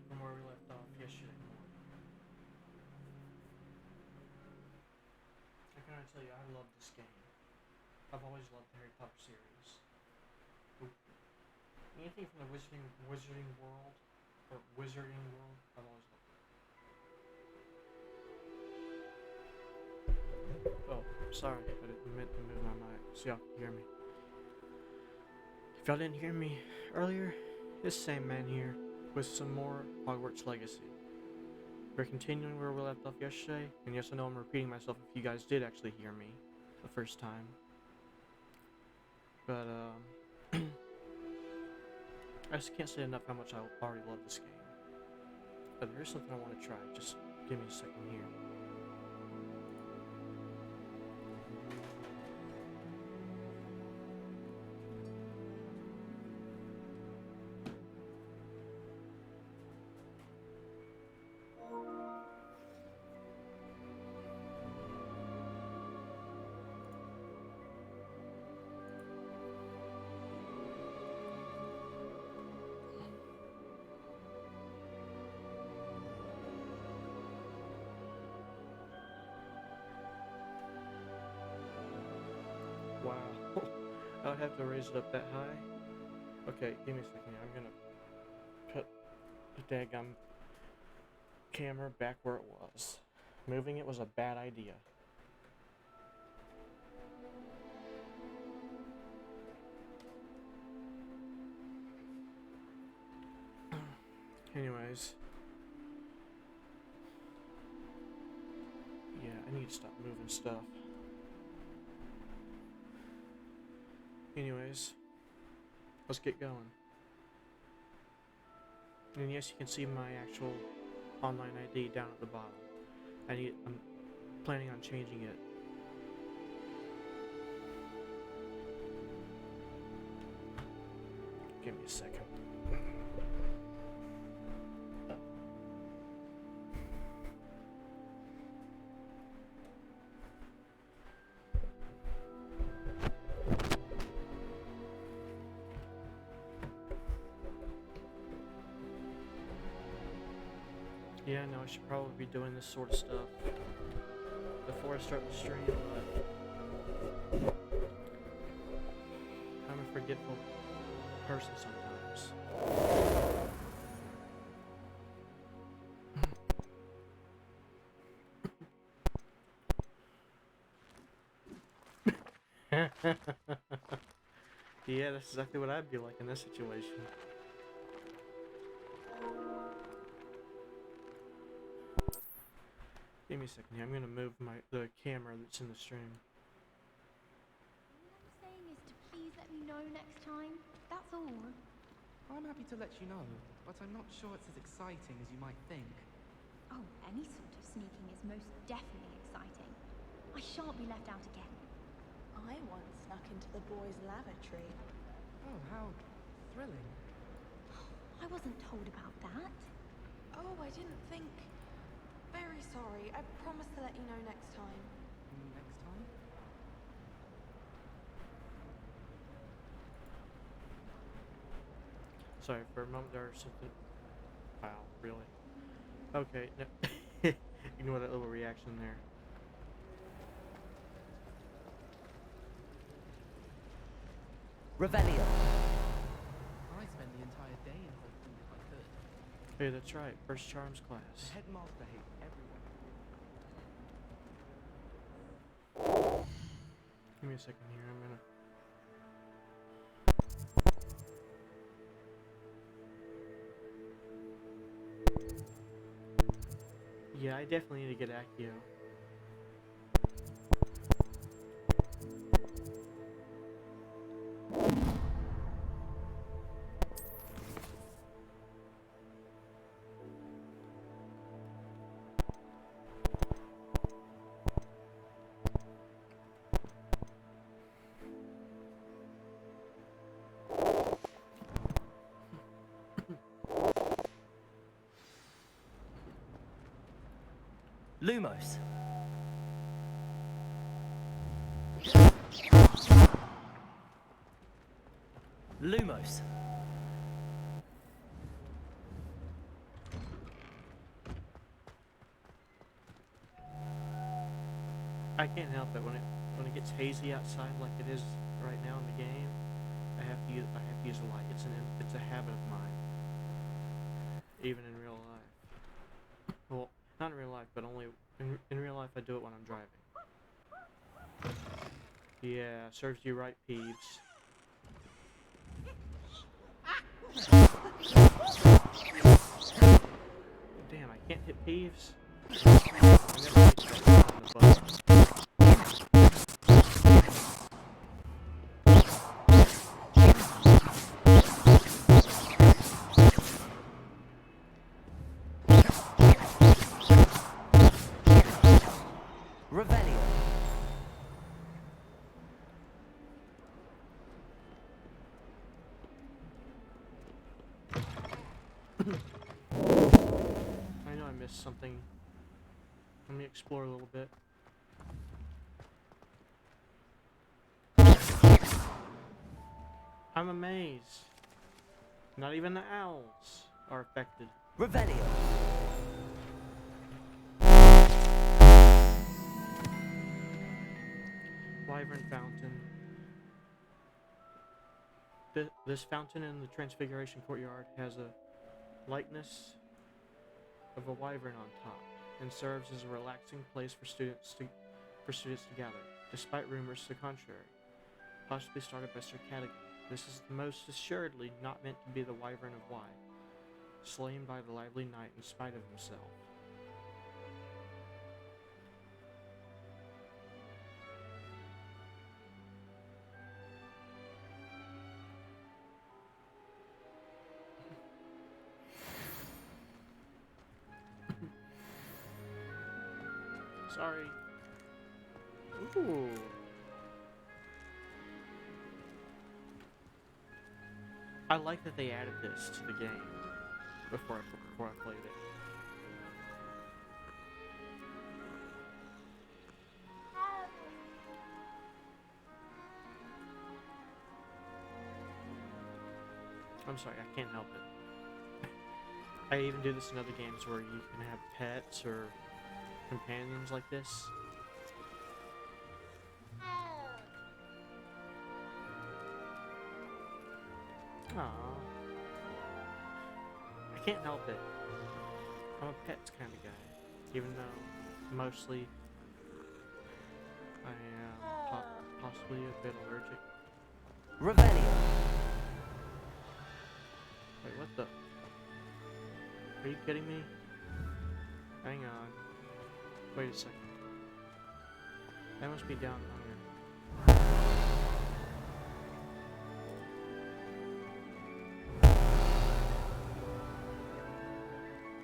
from where we left off yesterday morning. I can already tell you, I love this game. I've always loved the Harry Potter series. Anything from the wizarding world, I've always loved it. Oh, sorry, I didn't meant to move my mic so y'all can hear me. If y'all didn't hear me earlier, this same man here with some more Hogwarts Legacy. We're continuing where we left off yesterday, and yes, I know I'm repeating myself if you guys did actually hear me the first time. But, I just can't say enough how much I already love this game. But there is something I want to try. Just give me a second here. Wow. I would have to raise it up that high. Okay, give me a second here. I'm gonna put the daggum camera back where it was. Moving it was a bad idea. Anyways. Yeah, I need to stop moving stuff. Anyways, let's get going. And yes, you can see my actual online ID down at the bottom. I'm planning on changing it. Give me a second. Yeah, no, I should probably be doing this sort of stuff before I start the stream, but I'm a forgetful person sometimes. Yeah, that's exactly what I'd be like in this situation. Give me a second here. I'm gonna move the camera that's in the stream. All I'm saying is to please let me know next time. That's all. I'm happy to let you know, but I'm not sure it's as exciting as you might think. Oh, any sort of sneaking is most definitely exciting. I shan't be left out again. I once snuck into the boys' lavatory. Oh, how thrilling. I wasn't told about that. Oh, I didn't think. Very sorry. I promise to let you know next time. Next time? Sorry, for a moment there was something. Wow, really? Okay, no. Ignore that little reaction there. Revelio. I spend the entire day in Hogwarts if I could. Hey, that's right. First Charms The class. headmaster hates everyone. Give me a second here. I'm gonna. Yeah, I definitely need to get Accio. Lumos. Lumos. I can't help it when it gets hazy outside like it is right now in the game. I have to use a light. It's a habit of mine, even in real life. Well, not in real life, but only in real life I do it when I'm driving. Yeah, serves you right, Peeves. Damn, I can't hit Peeves. I never reached that on the button. Revelio. I know I missed something. Let me explore a little bit. I'm amazed. Not even the owls are affected. Revelio. Wyvern Fountain. This fountain in the Transfiguration Courtyard has a likeness of a wyvern on top and serves as a relaxing place for students to gather, despite rumors to the contrary, possibly started by Sir Cadogan. This is most assuredly not meant to be the Wyvern of Wye, slain by the lively knight in spite of himself. Sorry. Ooh. I like that they added this to the game before I played it. I'm sorry, I can't help it. I even do this in other games where you can have pets or companions like this. Aww. I can't help it. I'm a pets kind of guy, even though mostly I am possibly a bit allergic. Revelio. Wait, what the? Are you kidding me? Hang on. Wait a second. That must be down under.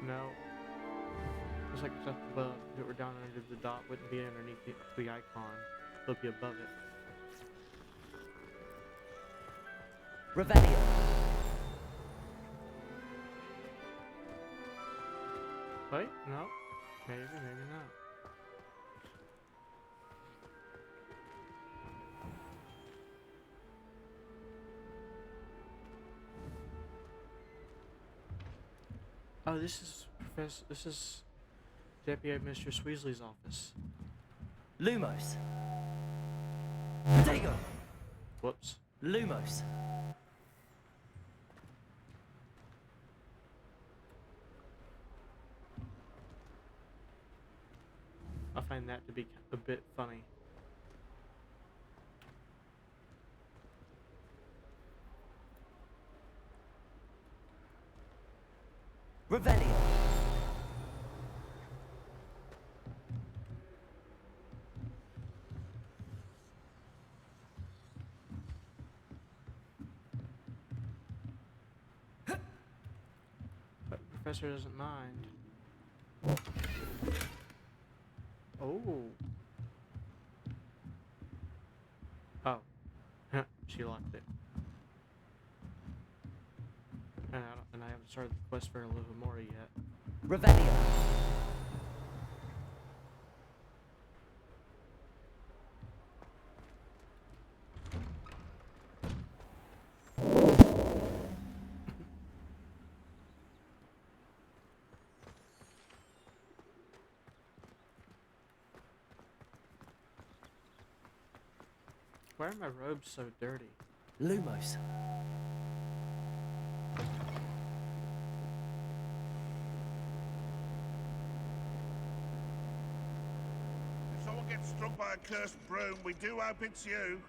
No. It's like stuff above. If it were down under the dot, wouldn't be underneath the icon. It would be above it. Revelio. Wait, no. Maybe not. Oh, this is Deputy Mistress Weasley's office. Lumos. Protego. Whoops. Lumos. I find that to be a bit funny. Revelio. But the professor doesn't mind. Oh. Oh. She locked it. And I haven't started the quest for Livamora yet. Revelio. Why are my robes so dirty? Lumos. If someone gets struck by a cursed broom, we do hope it's you.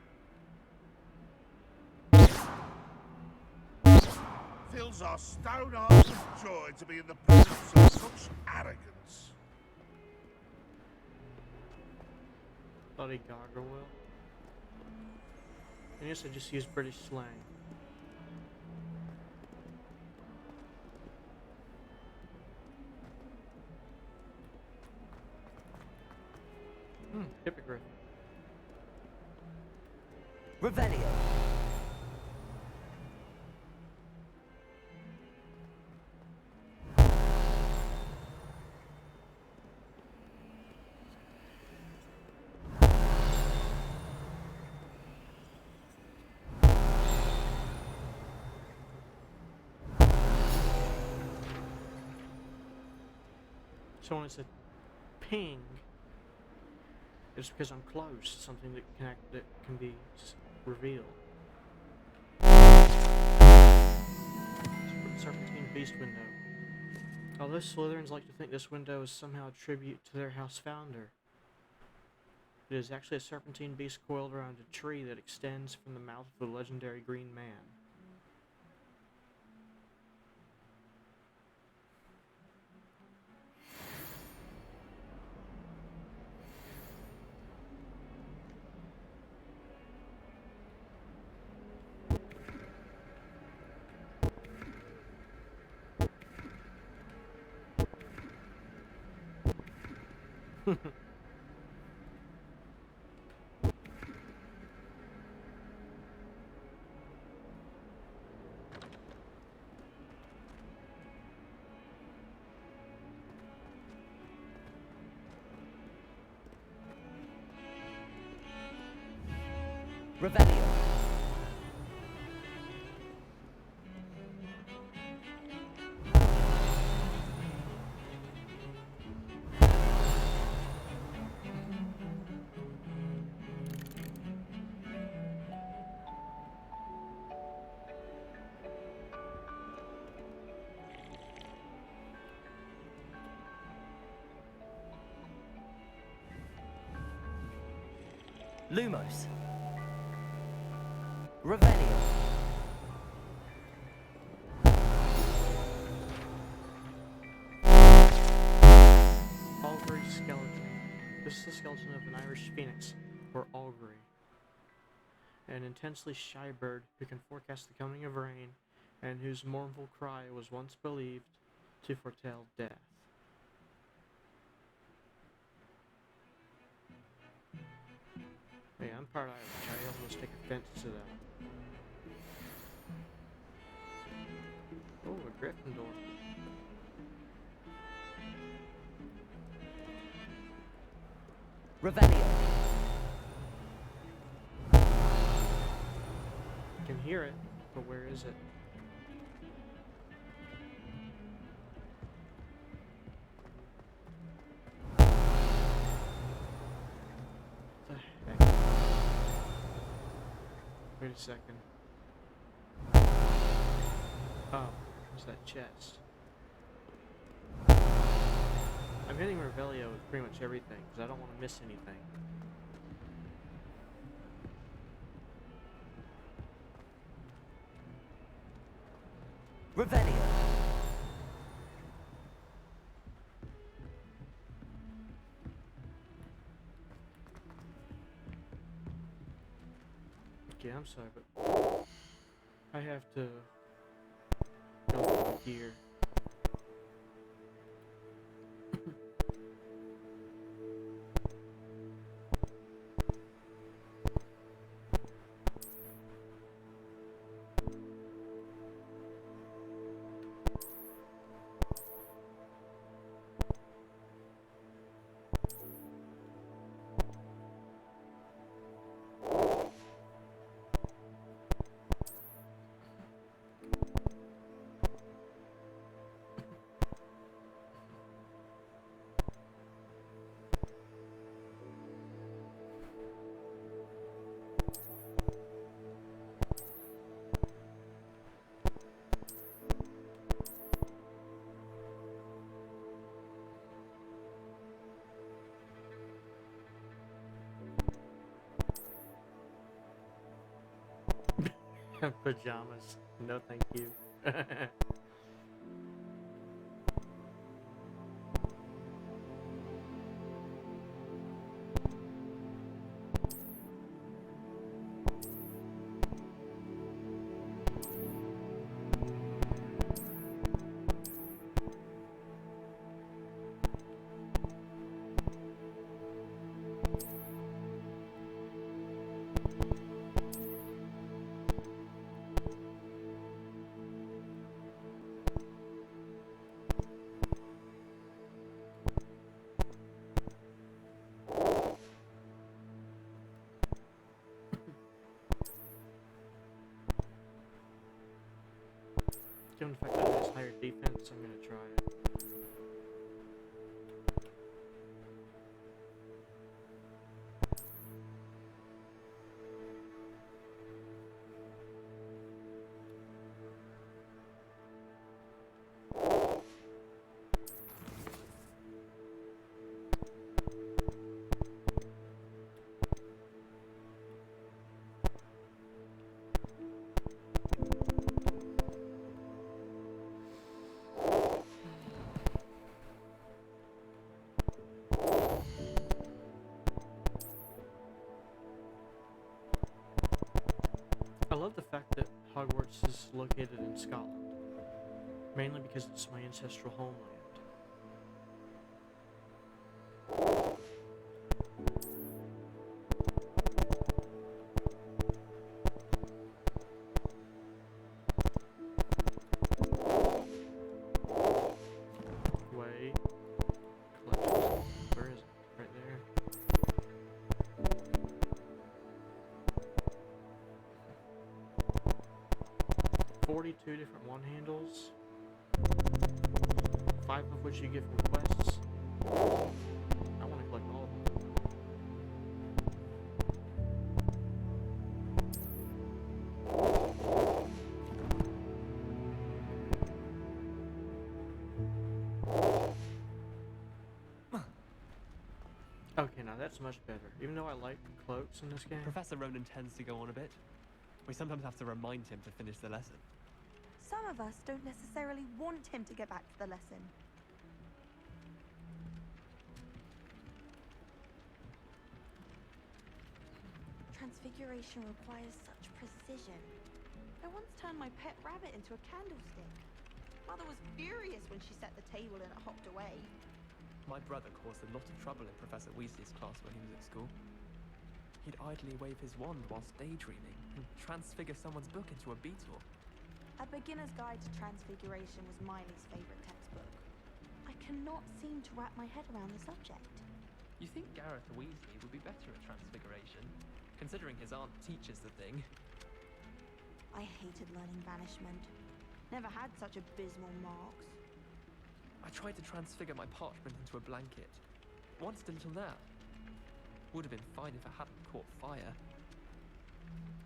Fills our stone hearts with joy to be in the presence of such arrogance. Bloody gargoyle. I guess I just use British slang. Hippogriff. Revelio. So when it's a ping, it's because I'm close to something that can be revealed. Serpentine Beast window. Although Slytherins like to think this window is somehow a tribute to their house founder, it is actually a serpentine beast coiled around a tree that extends from the mouth of the legendary Green Man. Revelio. Lumos. Revelio. Augury skeleton. This is the skeleton of an Irish phoenix, or augury, an intensely shy bird who can forecast the coming of rain, and whose mournful cry was once believed to foretell death. Hey, I'm part Irish. I almost take offense to that. Oh, a Gryffindor. Revelio. I can hear it, but where is it? What the heck? Wait a second. Oh, it's that chest. I'm hitting Revelio with pretty much everything, because I don't want to miss anything. Revelio. Okay, I'm sorry, but I have to go over here. Pajamas. No, thank you. Given the fact that it has higher defense, I'm gonna try it. I love the fact that Hogwarts is located in Scotland, mainly because it's my ancestral homeland. Wait, collection. Where is it? Right there. 42 different one handles, 5 of which you get from quests. I want to collect all of them. Okay, now that's much better. Even though I like cloaks in this game. Professor Ronan tends to go on a bit. We sometimes have to remind him to finish the lesson. Some of us don't necessarily want him to get back to the lesson. Transfiguration requires such precision. I once turned my pet rabbit into a candlestick. Mother was furious when she set the table and it hopped away. My brother caused a lot of trouble in Professor Weasley's class when he was at school. He'd idly wave his wand whilst daydreaming and transfigure someone's book into a beetle. A Beginner's Guide to Transfiguration was Miley's favourite textbook. I cannot seem to wrap my head around the subject. You think Gareth Weasley would be better at transfiguration, considering his aunt teaches the thing? I hated learning banishment. Never had such abysmal marks. I tried to transfigure my parchment into a blanket. Once did until now. Would have been fine if it hadn't caught fire.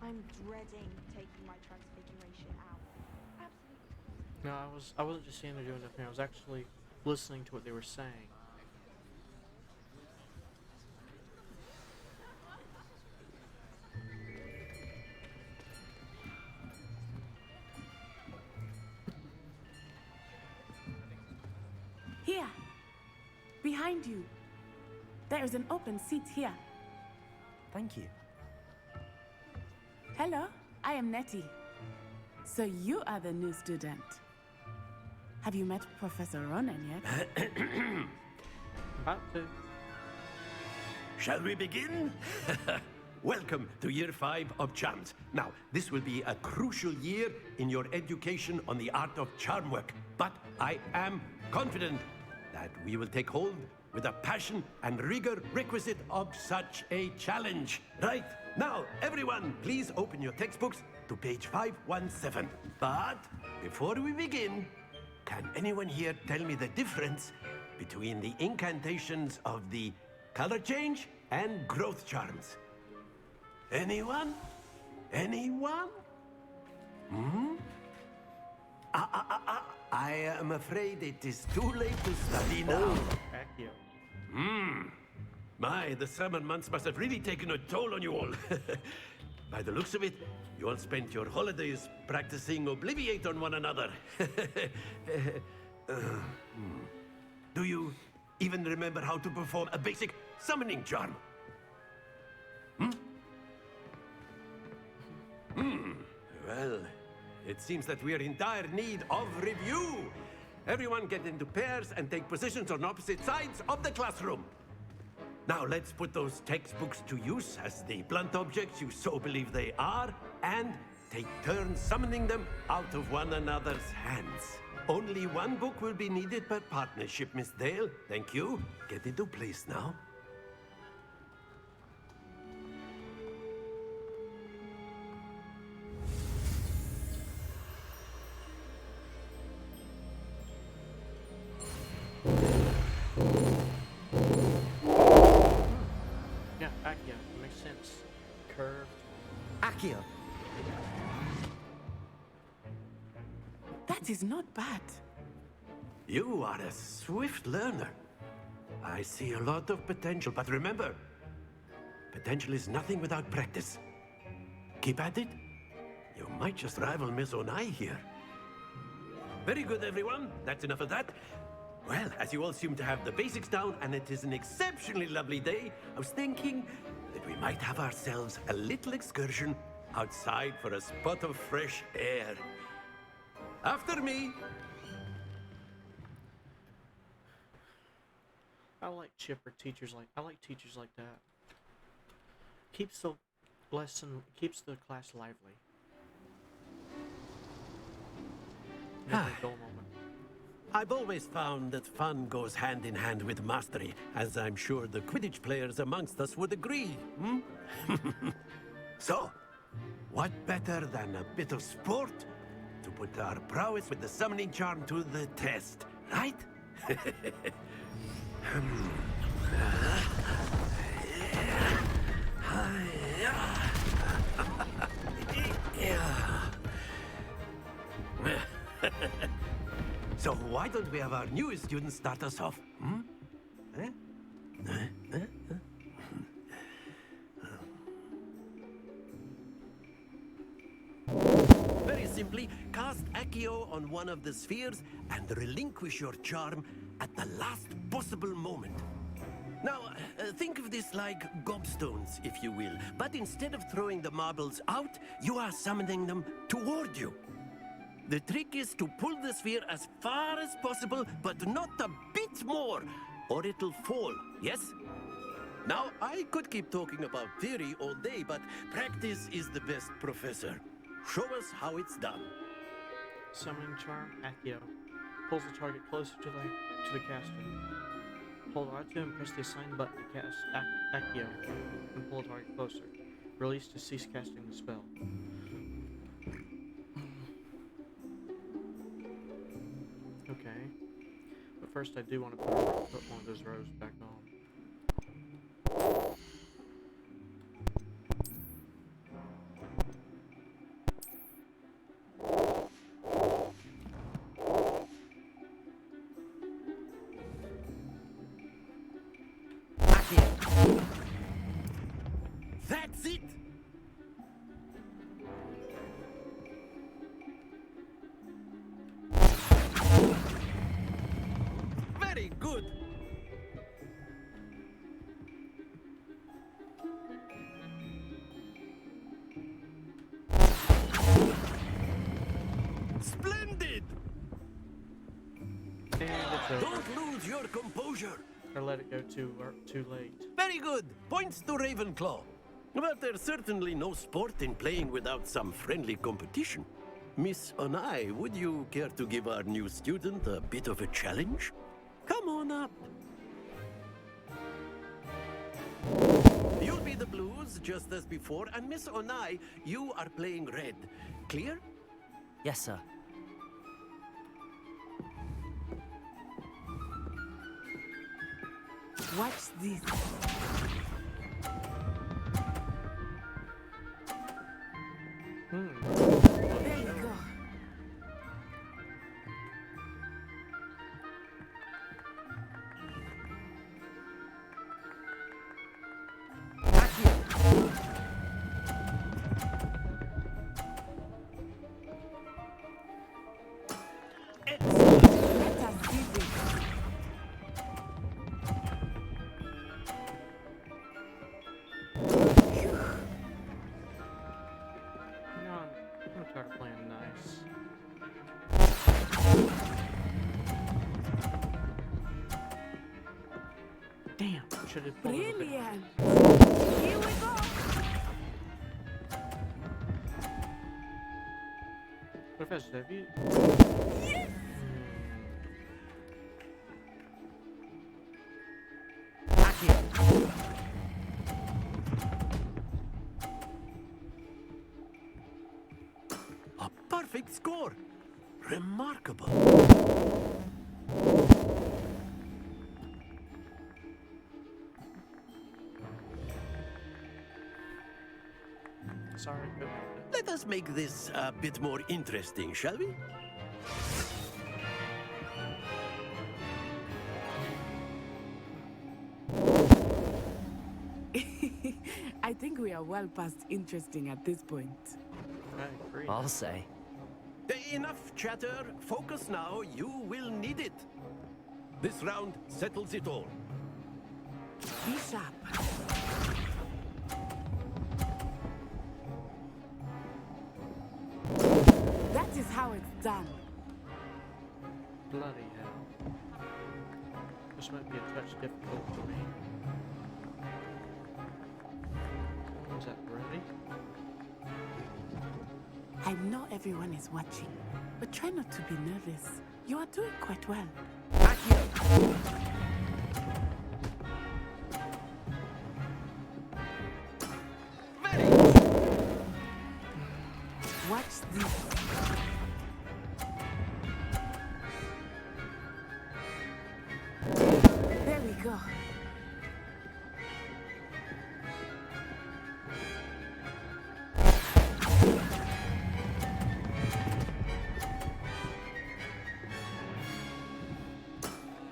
I'm dreading taking my transfiguration out. Absolutely. No, I wasn't just seeing they're doing nothing. I was actually listening to what they were saying. Here, behind you. There is an open seat here. Thank you. Hello, I am Nettie. So you are the new student. Have you met Professor Ronan yet? About to. Shall we begin? Welcome to Year 5 of Charms. Now, this will be a crucial year in your education on the art of charm work, but I am confident that we will take hold with the passion and rigor requisite of such a challenge. Right, now, everyone, please open your textbooks to page 517. But before we begin, can anyone here tell me the difference between the incantations of the color change and growth charms? Anyone? Anyone? I am afraid it is too late to study now. Accio. My, the summer months must have really taken a toll on you all. By the looks of it, you all spent your holidays practicing Obliviate on one another. Do you even remember how to perform a basic summoning charm? Well, it seems that we are in dire need of review. Everyone get into pairs and take positions on opposite sides of the classroom. Now let's put those textbooks to use as the blunt objects you so believe they are, and take turns summoning them out of one another's hands. Only one book will be needed per partnership, Miss Dale. Thank you. Get into place now. Yeah, Accio. Makes sense. Curved. Accio. That is not bad. You are a swift learner. I see a lot of potential, but remember, potential is nothing without practice. Keep at it. You might just rival Miss Onai here. Very good, everyone. That's enough of that. Well, as you all seem to have the basics down, and it is an exceptionally lovely day, I was thinking that we might have ourselves a little excursion outside for a spot of fresh air. After me. I like chipper teachers like teachers like that. Keeps the class lively. Never a dull moment. I've always found that fun goes hand in hand with mastery, as I'm sure the Quidditch players amongst us would agree. So, what better than a bit of sport to put our prowess with the summoning charm to the test, right? So why don't we have our newest student start us off? Very simply, cast Accio on one of the spheres and relinquish your charm at the last possible moment. Now, think of this like gobstones, if you will. But instead of throwing the marbles out, you are summoning them toward you. The trick is to pull the sphere as far as possible, but not a bit more, or it'll fall, yes? Now, I could keep talking about theory all day, but practice is the best professor. Show us how it's done. Summoning charm, Accio. Pulls the target closer to the caster. Hold R2 and press the assigned button to cast Accio and pull the target closer. Release to cease casting the spell. Okay. But first I do want to put one of those rows back on. That's it! Very good! Splendid! And it's over. Don't lose your composure. Or let it go too late. Very good. Points to Ravenclaw. But there's certainly no sport in playing without some friendly competition. Miss Onai, would you care to give our new student a bit of a challenge? Come on up. You'll be the blues, just as before, and Miss Onai, you are playing red. Clear? Yes, sir. Watch this. There you go. No, I'm gonna try to play nice. Damn, should have pulled a little bit. Brilliant! Here we go! Professor, have you? A perfect score. Remarkable. Sorry, couldn't help it. Let us make this a bit more interesting, shall we? I think we are well past interesting at this point. I agree. I'll say. Enough chatter. Focus now. You will need it. This round settles it all. Be sharp. That is how it's done. Bloody hell. This might be a touch difficult for me. Is that ready? I know everyone is watching, but try not to be nervous. You are doing quite well. Watch this. There we go.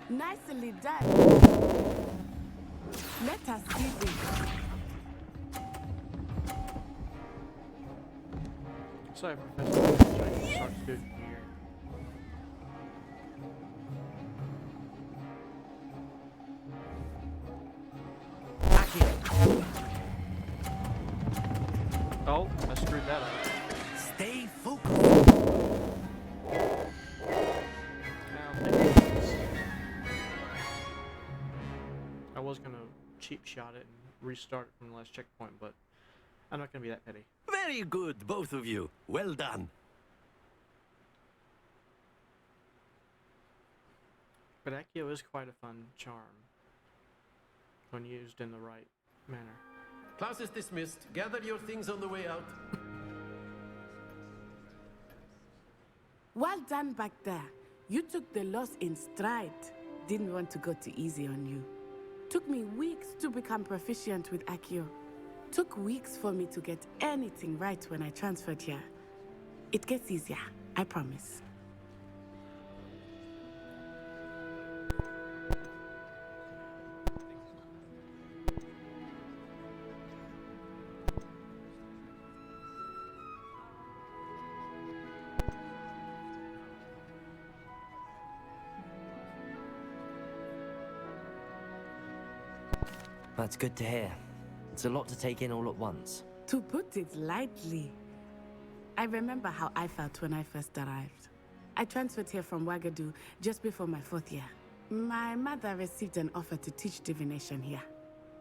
Nicely done. Let us see this. Sorry, Professor. I'm trying to start student here. Oh, I screwed that up. Stay focused. I was gonna cheap shot it and restart it from the last checkpoint, but I'm not gonna be that petty. Very good, both of you. Well done. But Accio is quite a fun charm when used in the right manner. Class is dismissed. Gather your things on the way out. Well done back there. You took the loss in stride. Didn't want to go too easy on you. Took me weeks to become proficient with Accio. Took weeks for me to get anything right when I transferred here. It gets easier, I promise. That's good to hear. It's a lot to take in all at once. To put it lightly, I remember how I felt when I first arrived. I transferred here from Ouagadougou just before my 4th year. My mother received an offer to teach divination here.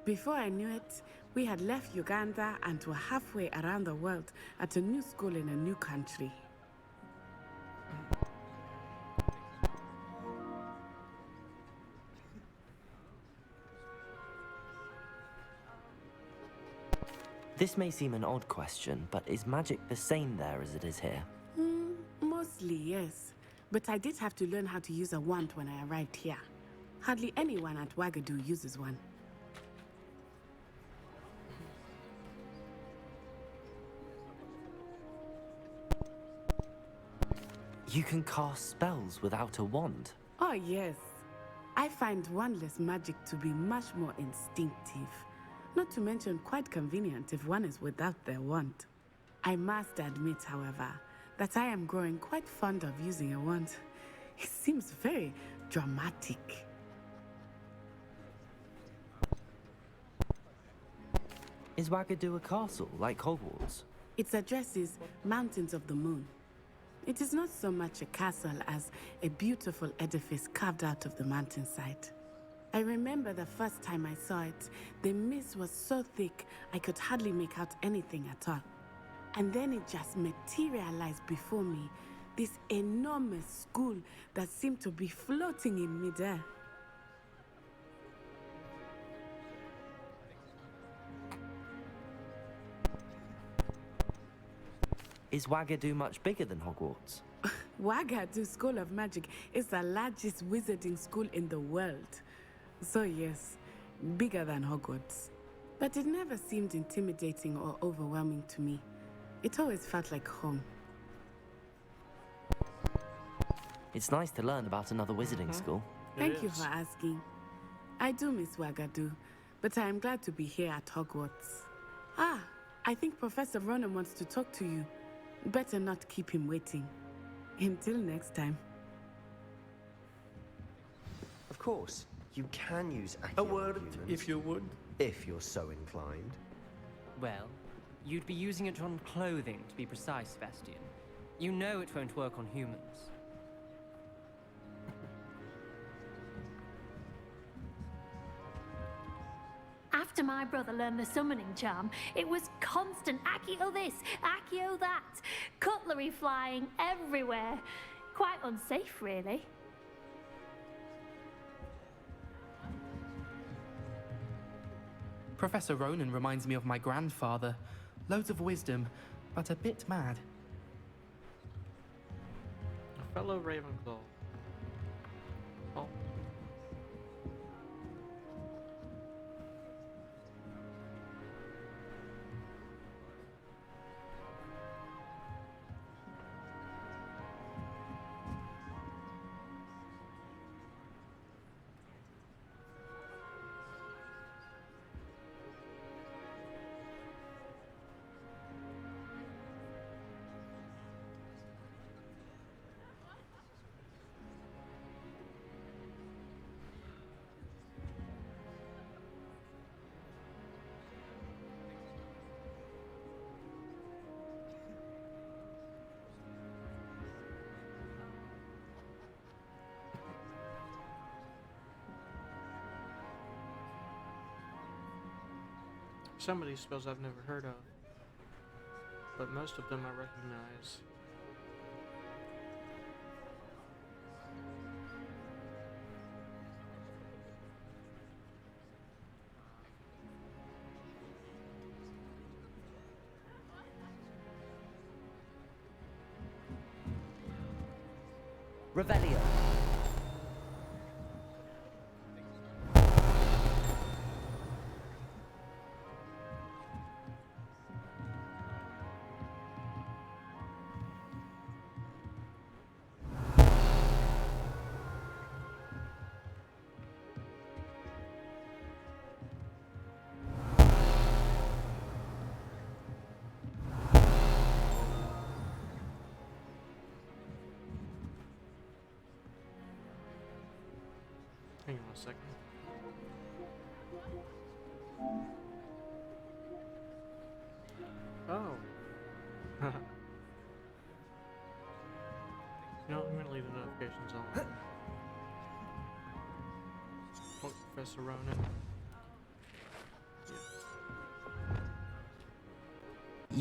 Before I knew it, we had left Uganda and were halfway around the world at a new school in a new country. This may seem an odd question, but is magic the same there as it is here? Mostly, yes. But I did have to learn how to use a wand when I arrived here. Hardly anyone at Ouagadougou uses one. You can cast spells without a wand. Oh, yes. I find wandless magic to be much more instinctive. Not to mention quite convenient if one is without their wand. I must admit, however, that I am growing quite fond of using a wand. It seems very dramatic. Is Wagadu a castle, like Hogwarts? Its address is Mountains of the Moon. It is not so much a castle as a beautiful edifice carved out of the mountainside. I remember the first time I saw it, the mist was so thick I could hardly make out anything at all. And then it just materialized before me, this enormous school that seemed to be floating in midair. Is Wagadu much bigger than Hogwarts? Wagadu School of Magic is the largest wizarding school in the world. So yes, bigger than Hogwarts. But it never seemed intimidating or overwhelming to me. It always felt like home. It's nice to learn about another wizarding school. Thank you for asking. I do miss Wagadu, but I am glad to be here at Hogwarts. Ah, I think Professor Ronan wants to talk to you. Better not keep him waiting. Until next time. Of course, you can use A word, if you would. if you're so inclined. Well, you'd be using it on clothing, to be precise, Sebastian. You know it won't work on humans. After my brother learned the summoning charm, it was constant Accio this, Accio that, cutlery flying everywhere. Quite unsafe, really. Professor Ronan reminds me of my grandfather. Loads of wisdom, but a bit mad. A fellow Ravenclaw. Oh. Some of these spells I've never heard of, but most of them I recognize. Revelio. Hang on a second. Oh. No, I'm gonna leave the notifications on. Oh, Professor Ronan.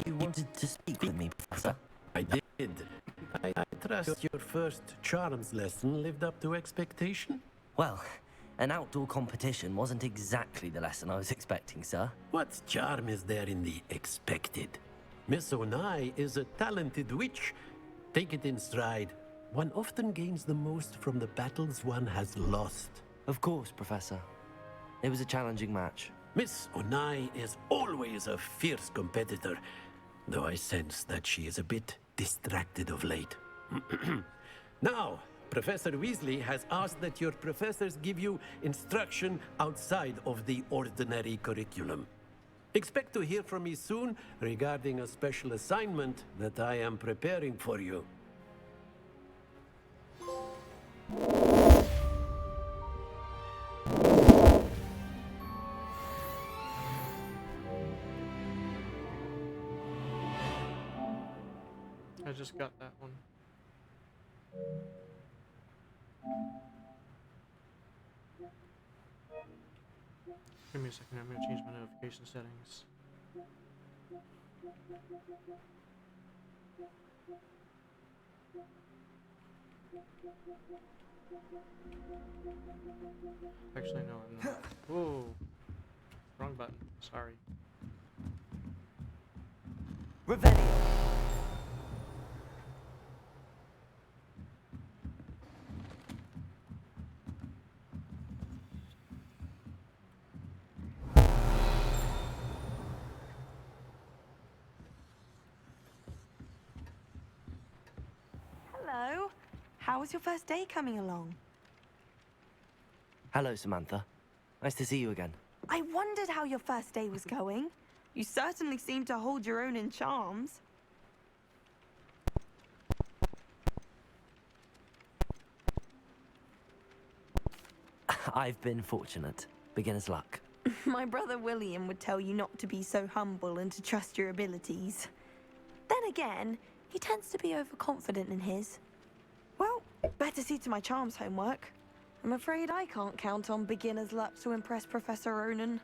You wanted to speak with me, Professor? I did. I trust your first charms lesson lived up to expectation? Well, an outdoor competition wasn't exactly the lesson I was expecting, sir. What charm is there in the expected? Miss Onai is a talented witch. Take it in stride. One often gains the most from the battles one has lost. Of course, Professor. It was a challenging match. Miss Onai is always a fierce competitor, though I sense that she is a bit distracted of late. Now, Professor Weasley has asked that your professors give you instruction outside of the ordinary curriculum. Expect to hear from me soon regarding a special assignment that I am preparing for you. I just got that one. Give me a second, I'm gonna change my notification settings. Actually, no, I'm not. Whoa! Wrong button. Sorry. Revelio. Hello. How was your first day coming along? Hello, Samantha. Nice to see you again. I wondered how your first day was going. You certainly seem to hold your own in charms. I've been fortunate. Beginner's luck. My brother William would tell you not to be so humble and to trust your abilities. Then again, he tends to be overconfident in his. Well, better see to my charms homework. I'm afraid I can't count on beginner's luck to impress Professor Ronan.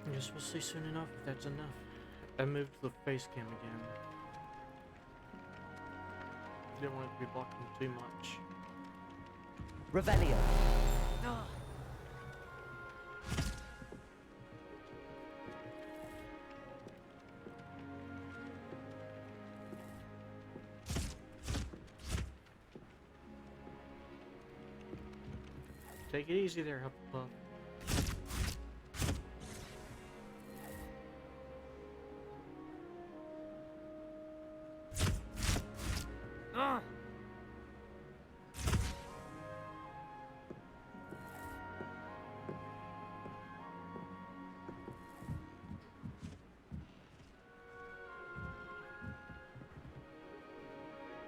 I guess we'll see soon enough if that's enough. I moved the face cam again. Didn't want it to be blocking too much. Revelio. Take it easy there, Hufflepuff.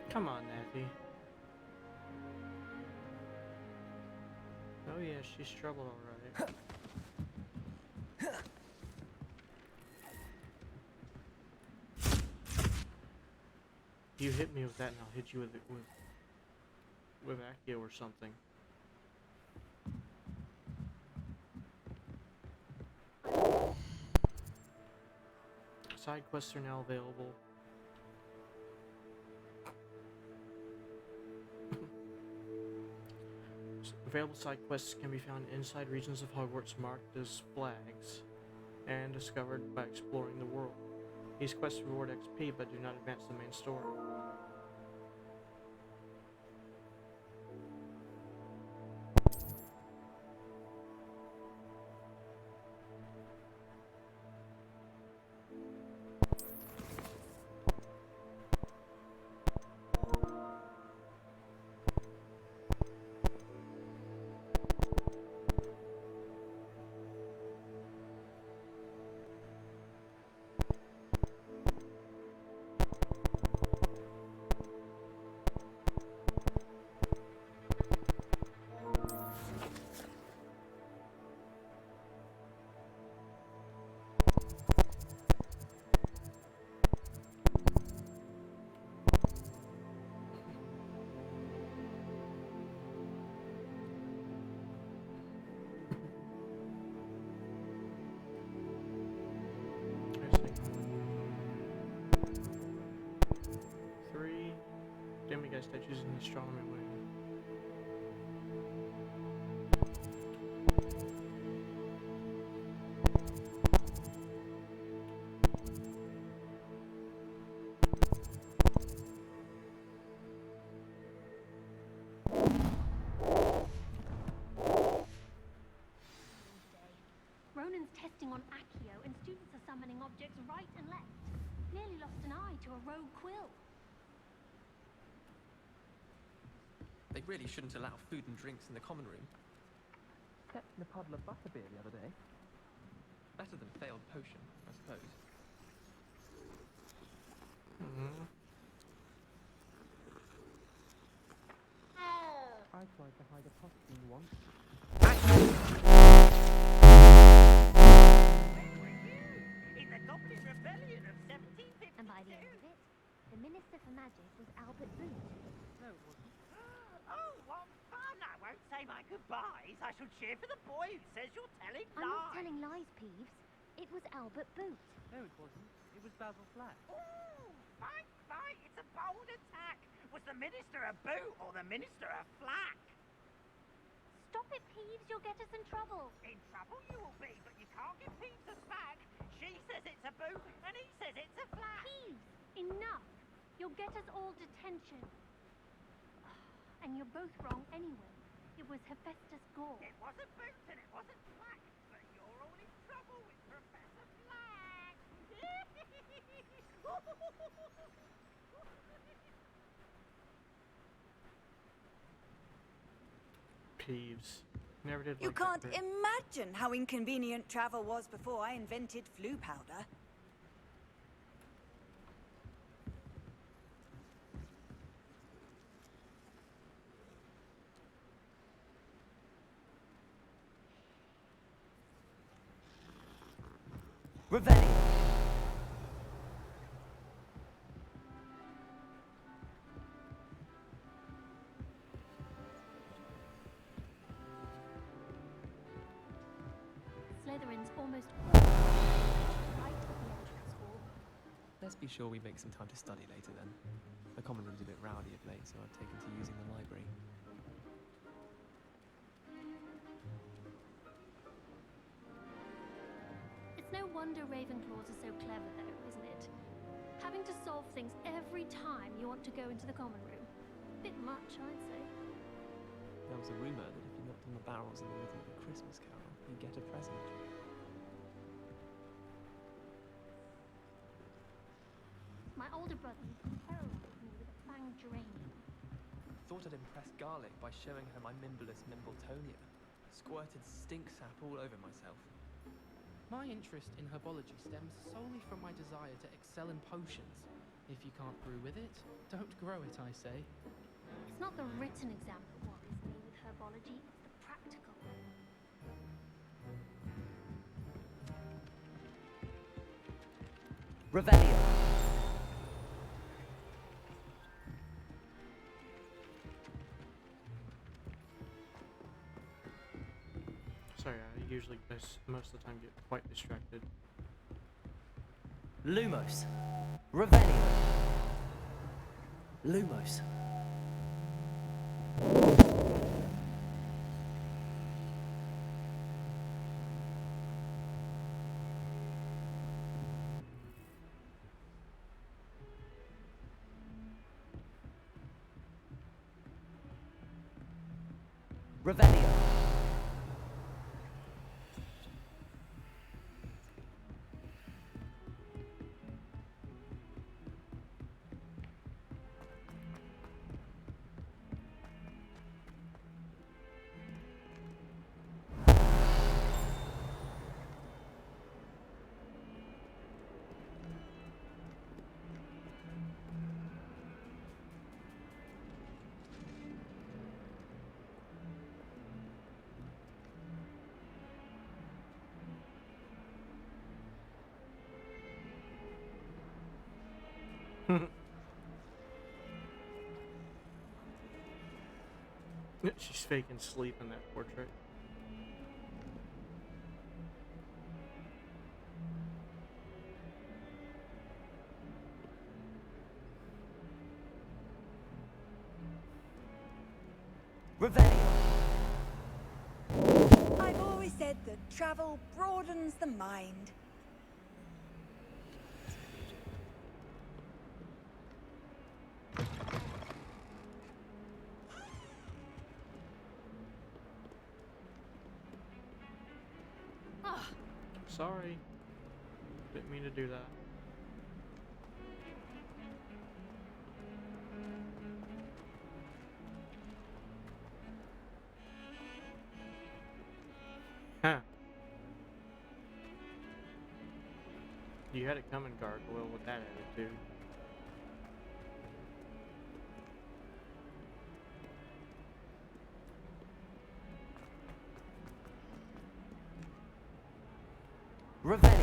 Come on, Natty. Oh yeah, she's trouble alright. You hit me with that and I'll hit you with it with Accio or something. Side quests are now available. Available side quests can be found inside regions of Hogwarts marked as flags and discovered by exploring the world. These quests reward XP but do not advance the main story. Demiguise statues in the astronomy wing. Ronan's testing on Accio and students are summoning objects right and left. Nearly lost an eye to a rogue quill. They really shouldn't allow food and drinks in the common room. Stepped in a puddle of butterbeer the other day. Better than failed potion, I suppose. I tried to hide a costume once. In the Gothic Rebellion of 1752. And by the end of it, the Minister for Magic was Albert Boot. No, it wasn't. Oh, what fun! I won't say my goodbyes. I shall cheer for the boy who says you're telling lies. I'm not telling lies, Peeves. It was Albert Boot. No, it wasn't. It was Basil Flack. Ooh, fight, fight! It's a bold attack. Was the Minister a boot or the Minister a flack? Stop it, Peeves. You'll get us in trouble. In trouble you will be, but you can't give Peeves a smack. She says it's a boot and he says it's a flack. Peeves, enough. You'll get us all detention. And you're both wrong anyway. It was Hephaestus Gore. It wasn't boot and it wasn't flack, but you're all in trouble with Professor Flack. Peeves. Never did You like that can't bit. imagine how inconvenient travel was before I invented flu powder. Revelio. Slytherin's almost right at the entrance hall. Let's be sure we make some time to study later then. The common room's a bit rowdy of late, so I've taken to using the library. It's no wonder Ravenclaws are so clever, though, isn't it? Having to solve things every time you want to go into the common room. Bit much, I'd say. There was a rumour that if you knocked on the barrels in the rhythm of a Christmas carol, you'd get a present. My older brother used to terrorize me with a fang geranium. Thought I'd impress Garlic by showing her my Mimblelus Mimbletonia. Squirted stink sap all over myself. My interest in herbology stems solely from my desire to excel in potions. If you can't brew with it, don't grow it, I say. It's not the written exam that worries me with herbology, it's the practical. Revelio. Sorry, I usually most of the time get quite distracted. Lumos. Revelio. Lumos. Revelio. She's faking sleep in that portrait. Revelio. I've always said that travel broadens the mind. Sorry. Didn't mean to do that. You had it coming, Gargoyle, with that attitude. Revelio.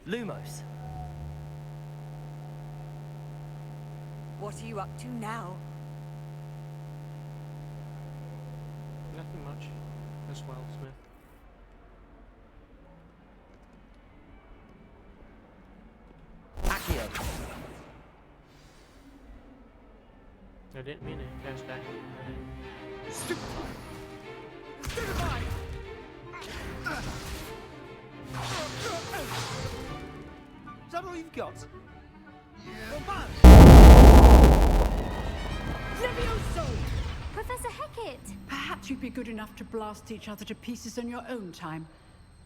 Lumos. What are you up to now? Nothing much. As well, Smith. Accio. I didn't mean to cast Accio. Is that all you've got? Levioso! Professor Hecat! Perhaps you'd be good enough to blast each other to pieces on your own time.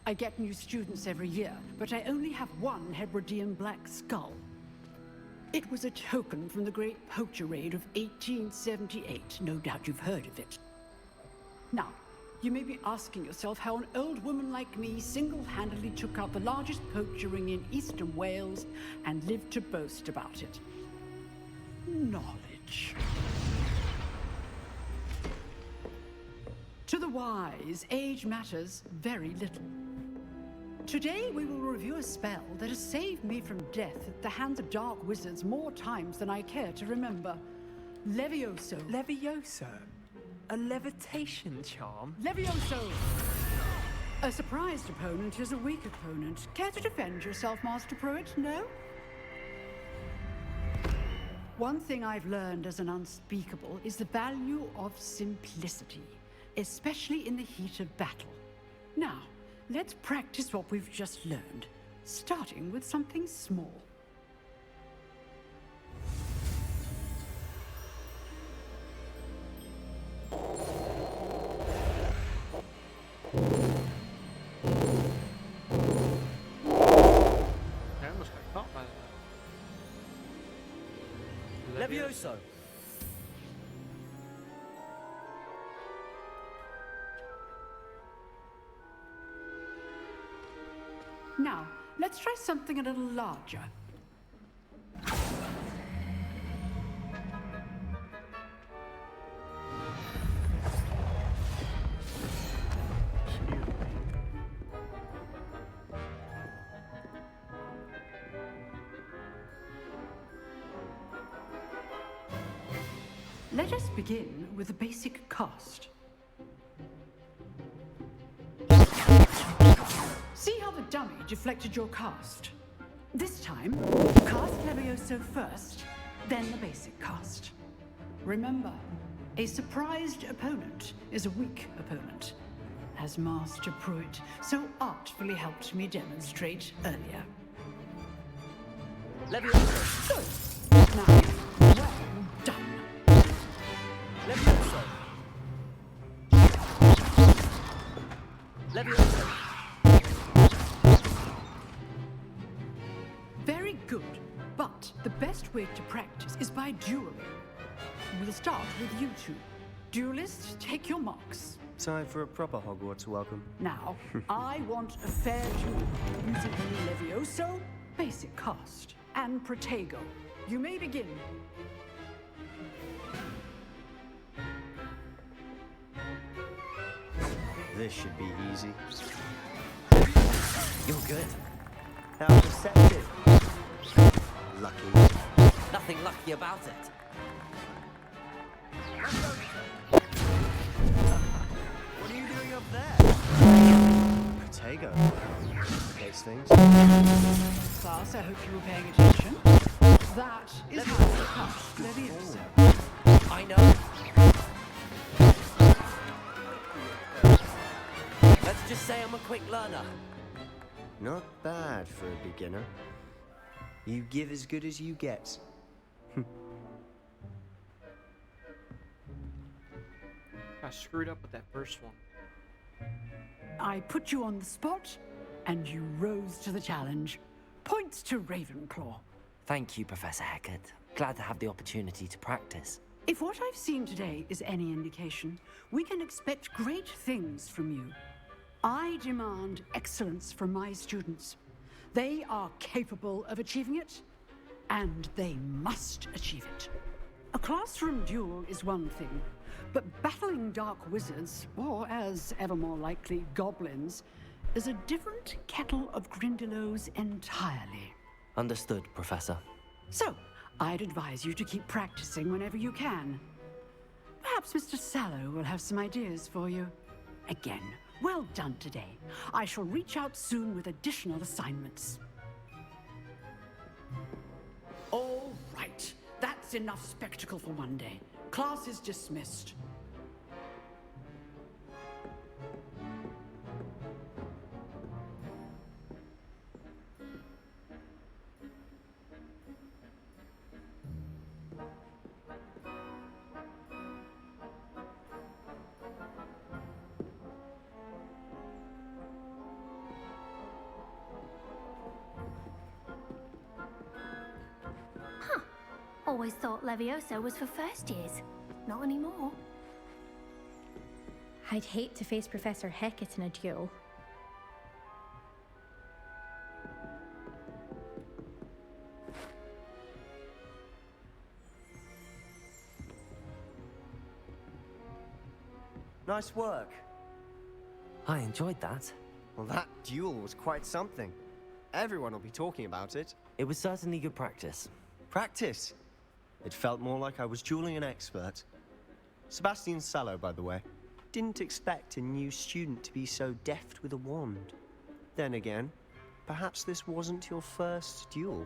I get new students every year, but I only have one Hebridean black skull. It was a token from the Great Poacher Raid of 1878. No doubt you've heard of it. Now, you may be asking yourself how an old woman like me single-handedly took out the largest poacher ring in eastern Wales and lived to boast about it. Knowledge. To the wise, age matters very little. Today we will review a spell that has saved me from death at the hands of dark wizards more times than I care to remember. Levioso. Levioso? A levitation charm? Levioso! A surprised opponent is a weak opponent. Care to defend yourself, Master Pruitt? No? One thing I've learned as an unspeakable is the value of simplicity, especially in the heat of battle. Now, let's practice what we've just learned, starting with something small. I almost got caught by that. Levioso. Now, let's try something a little larger. Let us begin with the basic cast. See how the dummy deflected your cast? This time, cast Levioso first, then the basic cast. Remember, a surprised opponent is a weak opponent, as Master Pruitt so artfully helped me demonstrate earlier. Levioso. Good. Now, well done. Levioso. Levioso. Very good, but the best way to practice is by dueling. We'll start with you two. Duelists, take your marks. Time for a proper Hogwarts welcome. Now, I want a fair duel using Levioso, basic cast, and Protego. You may begin. This should be easy. You're good. How perceptive. Lucky. Nothing lucky about it. What are you doing up there? Protego. Case things. Class, I hope you were paying attention. That is how you cast Levioso. I know. Let's just say I'm a quick learner. Not bad for a beginner. You give as good as you get. I screwed up with that first one. I put you on the spot, and you rose to the challenge. Points to Ravenclaw. Thank you, Professor Hecat. Glad to have the opportunity to practice. If what I've seen today is any indication, we can expect great things from you. I demand excellence from my students. They are capable of achieving it, and they must achieve it. A classroom duel is one thing, but battling dark wizards, or as ever more likely, goblins, is a different kettle of Grindylows entirely. Understood, Professor. So, I'd advise you to keep practicing whenever you can. Perhaps Mr. Sallow will have some ideas for you. Again, well done today. I shall reach out soon with additional assignments. All right. That's enough spectacle for one day. Class is dismissed. Always thought Levioso was for first years. Not anymore. I'd hate to face Professor Hecat in a duel. Nice work. I enjoyed that. Well, that duel was quite something. Everyone will be talking about it. It was certainly good practice. Practice? It felt more like I was dueling an expert. Sebastian Sallow, by the way. Didn't expect a new student to be so deft with a wand. Then again, perhaps this wasn't your first duel.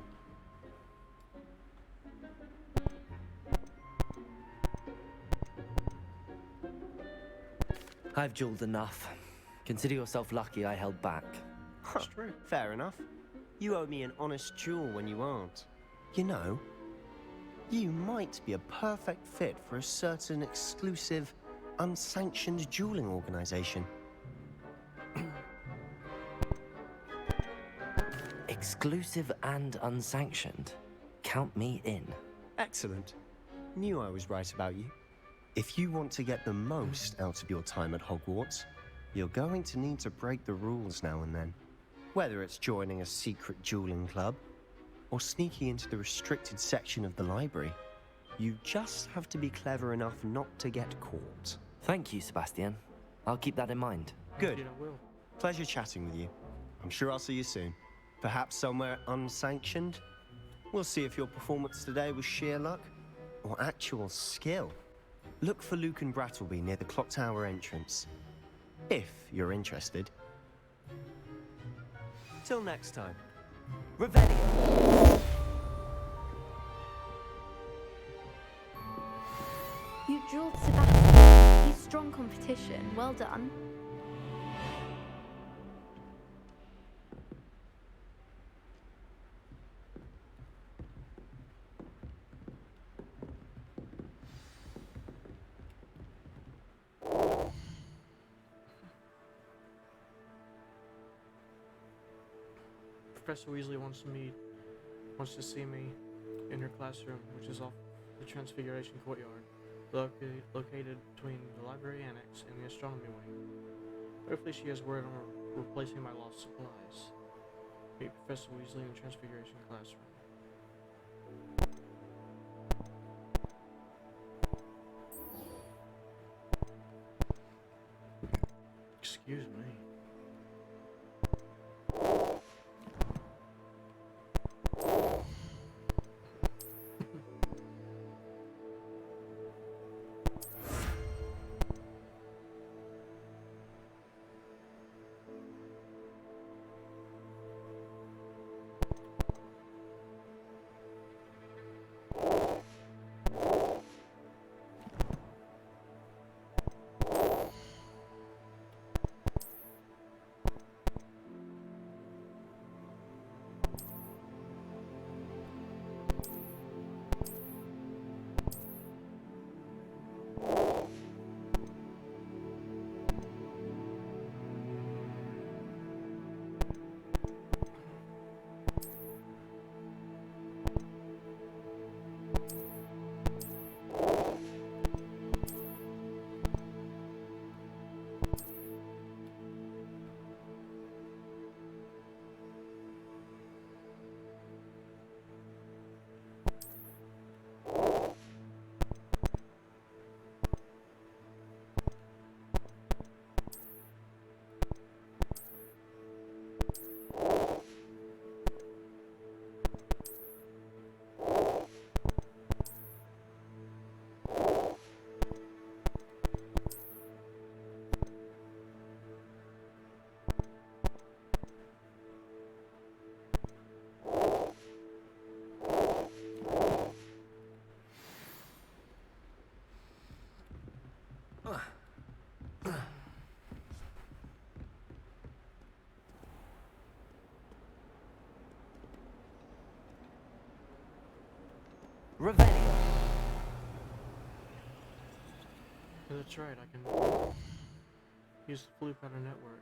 I've dueled enough. Consider yourself lucky I held back. That's true. Fair enough. You owe me an honest duel when you aren't. You know, you might be a perfect fit for a certain exclusive, unsanctioned dueling organization. Exclusive and unsanctioned. Count me in. Excellent. Knew I was right about you. If you want to get the most out of your time at Hogwarts, you're going to need to break the rules now and then. Whether it's joining a secret dueling club, or sneaking into the restricted section of the library, you just have to be clever enough not to get caught. Thank you, Sebastian. I'll keep that in mind. Good. Yeah, I will. Pleasure chatting with you. I'm sure I'll see you soon. Perhaps somewhere unsanctioned? We'll see if your performance today was sheer luck or actual skill. Look for Luke and Brattleby near the clock tower entrance, if you're interested. Till next time. Revelio! You dueled Sebastian. He's strong competition. Well done. Professor Weasley wants to see me in her classroom, which is off the Transfiguration Courtyard, located between the library annex and the astronomy wing. Hopefully she has word on replacing my lost supplies. Meet Professor Weasley in the Transfiguration classroom. Excuse me. Revelio. Yeah, that's right, I can use the Flue Powder network.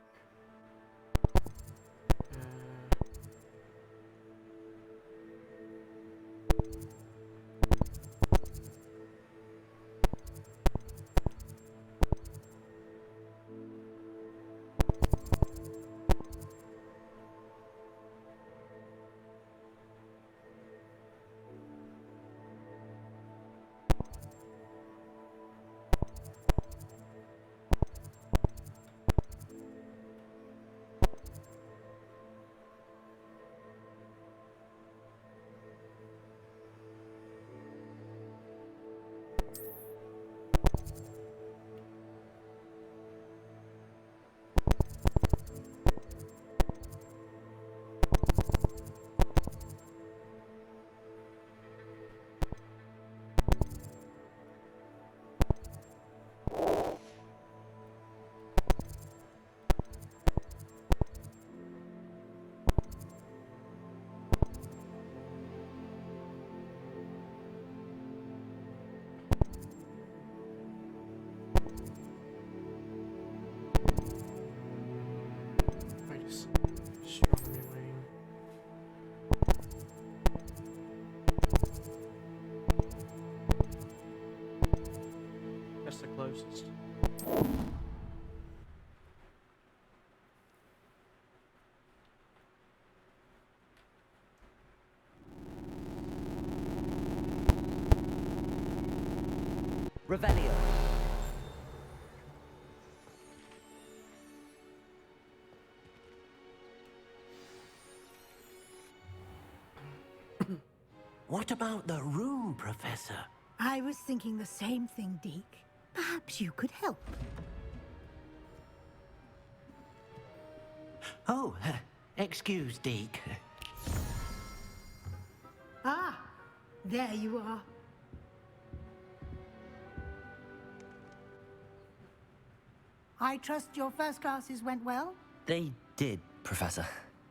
Astronomy wing. That's the closest. Revelio. What about the room, Professor? I was thinking the same thing, Deke. Perhaps you could help. Oh, excuse, Deke. Ah, there you are. I trust your first classes went well? They did, Professor.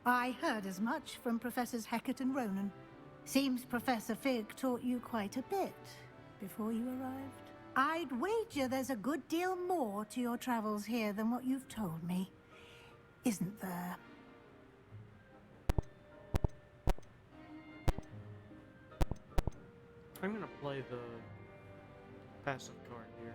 I heard as much from Professors Hecat and Ronan. Seems Professor Fig taught you quite a bit before you arrived. I'd wager there's a good deal more to your travels here than what you've told me. Isn't there? I'm gonna play the passive card here.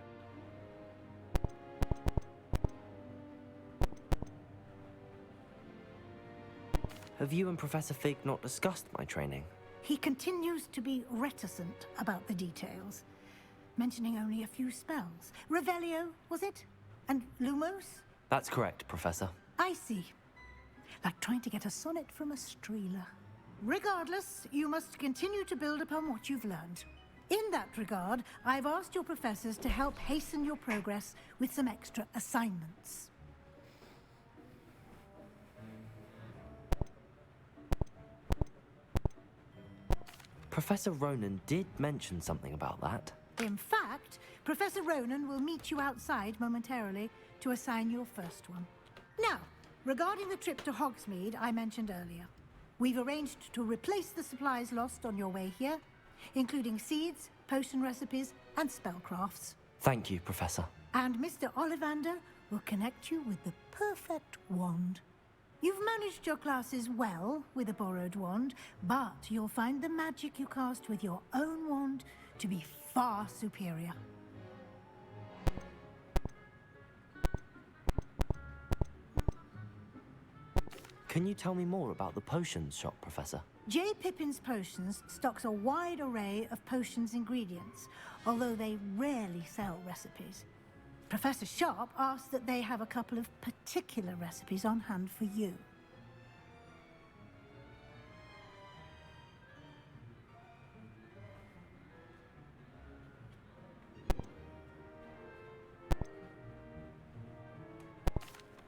Have you and Professor Fig not discussed my training? He continues to be reticent about the details, mentioning only a few spells. Revelio, was it? And Lumos? That's correct, Professor. I see. Like trying to get a sonnet from a streeler. Regardless, you must continue to build upon what you've learned. In that regard, I've asked your professors to help hasten your progress with some extra assignments. Professor Ronan did mention something about that. In fact, Professor Ronan will meet you outside momentarily to assign your first one. Now, regarding the trip to Hogsmeade I mentioned earlier, we've arranged to replace the supplies lost on your way here, including seeds, potion recipes, and spellcrafts. Thank you, Professor. And Mr. Ollivander will connect you with the perfect wand. You've managed your classes well with a borrowed wand, but you'll find the magic you cast with your own wand to be far superior. Can you tell me more about the potions shop, Professor? J. Pippin's Potions stocks a wide array of potions ingredients, although they rarely sell recipes. Professor Sharp asked that they have a couple of particular recipes on hand for you.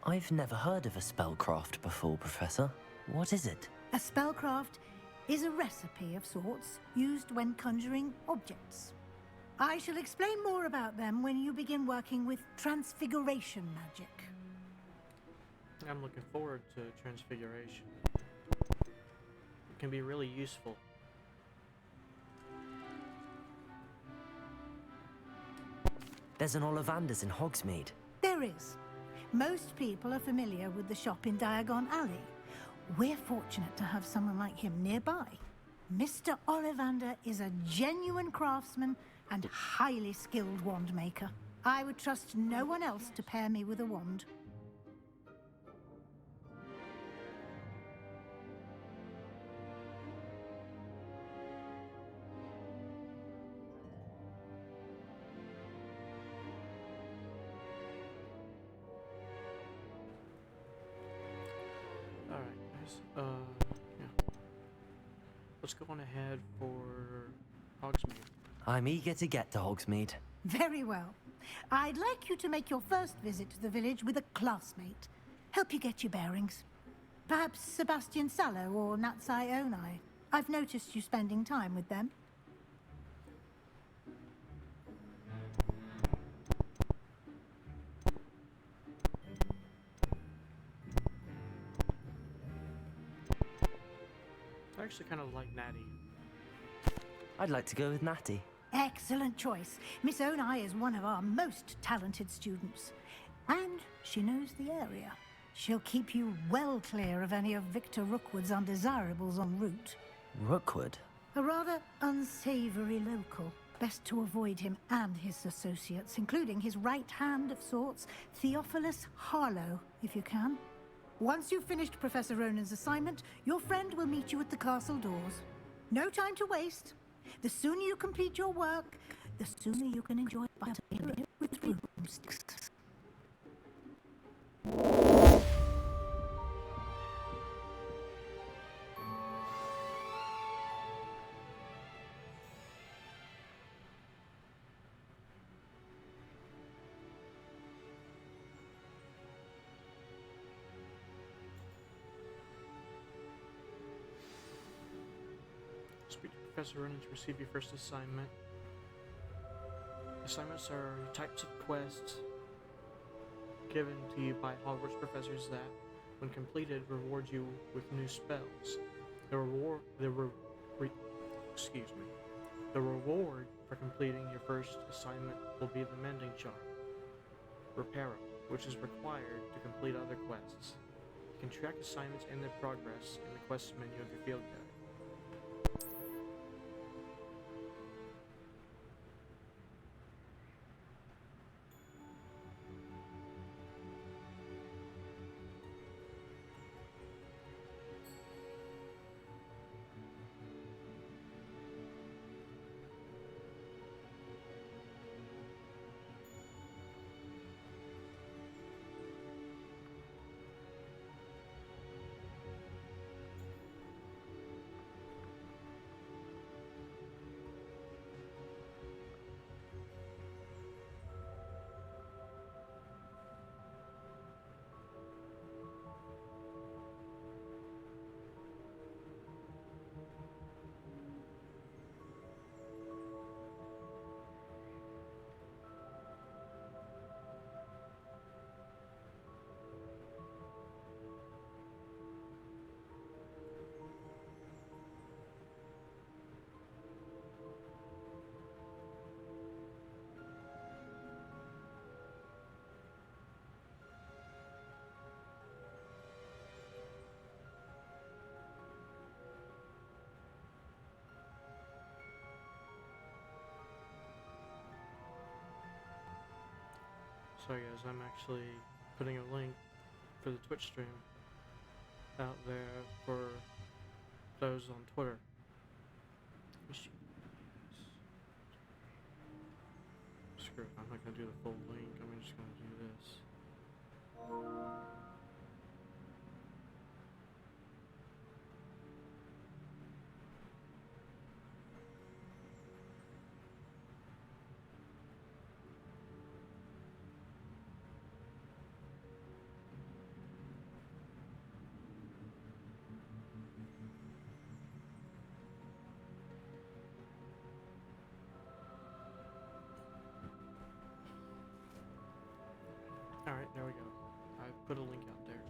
I've never heard of a spellcraft before, Professor. What is it? A spellcraft is a recipe of sorts used when conjuring objects. I shall explain more about them when you begin working with transfiguration magic. I'm looking forward to transfiguration. It can be really useful. There's an Ollivander's in Hogsmeade. There is. Most people are familiar with the shop in Diagon Alley. We're fortunate to have someone like him nearby. Mr. Ollivander is a genuine craftsman and highly skilled wand maker. I would trust no one else to pair me with a wand. Alright, guys. Yeah. Let's go on ahead for Hogsmeade. I'm eager to get to Hogsmeade. Very well. I'd like you to make your first visit to the village with a classmate. Help you get your bearings. Perhaps Sebastian Sallow or Natsai Onai. I've noticed you spending time with them. I actually kind of like Natty. I'd like to go with Natty. Excellent choice. Miss Onai is one of our most talented students. And she knows the area. She'll keep you well clear of any of Victor Rookwood's undesirables en route. Rookwood? A rather unsavory local. Best to avoid him and his associates, including his right hand of sorts, Theophilus Harlow, if you can. Once you've finished Professor Ronan's assignment, your friend will meet you at the castle doors. No time to waste. The sooner you complete your work, the sooner you can enjoy battling with broomsticks. Speak to Professor Ronan to receive your first assignment. Assignments are types of quests given to you by Hogwarts professors that, when completed, reward you with new spells. The reward for completing your first assignment will be the Mending Charm, Reparo, which is required to complete other quests. You can track assignments and their progress in the quest menu of your field guide. Sorry guys, I'm actually putting a link for the Twitch stream out there for those on Twitter. Screw it, I'm not gonna do the full link, I'm just gonna do this. Alright, there we go. I put a link out there.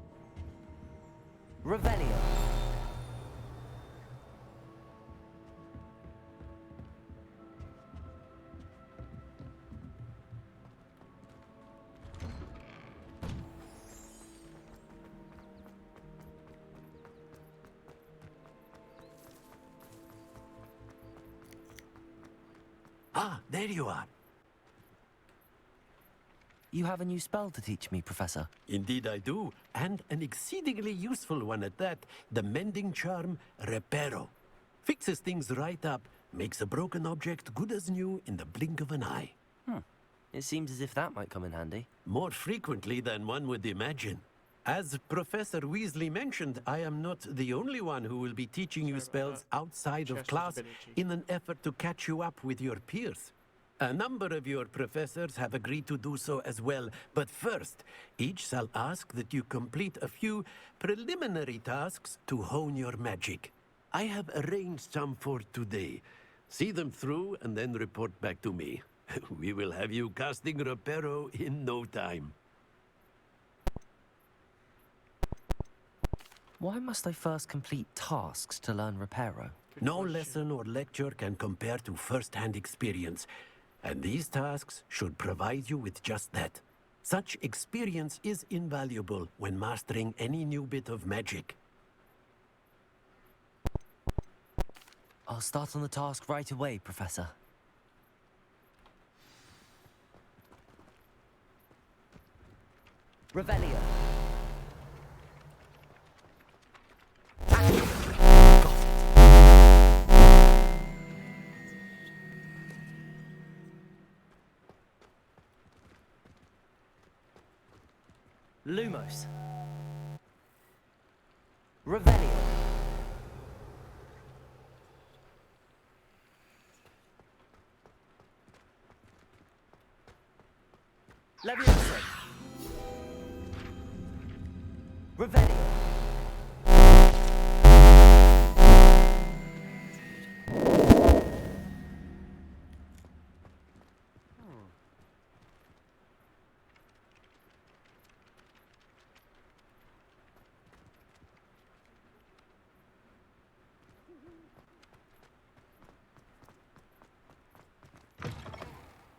Revelio. Ah, there you are. You have a new spell to teach me, Professor. Indeed I do, and an exceedingly useful one at that. The mending charm, Reparo. Fixes things right up, makes a broken object good as new in the blink of an eye. It seems as if that might come in handy. More frequently than one would imagine. As Professor Weasley mentioned, I am not the only one who will be teaching you spells outside of class in an effort to catch you up with your peers. A number of your professors have agreed to do so as well, but first, each shall ask that you complete a few preliminary tasks to hone your magic. I have arranged some for today. See them through and then report back to me. We will have you casting Reparo in no time. Why must I first complete tasks to learn Reparo? No lesson or lecture can compare to first-hand experience, and these tasks should provide you with just that. Such experience is invaluable when mastering any new bit of magic. I'll start on the task right away, Professor. Revelio. Lumos. Revelio. Leviosa. Revelio.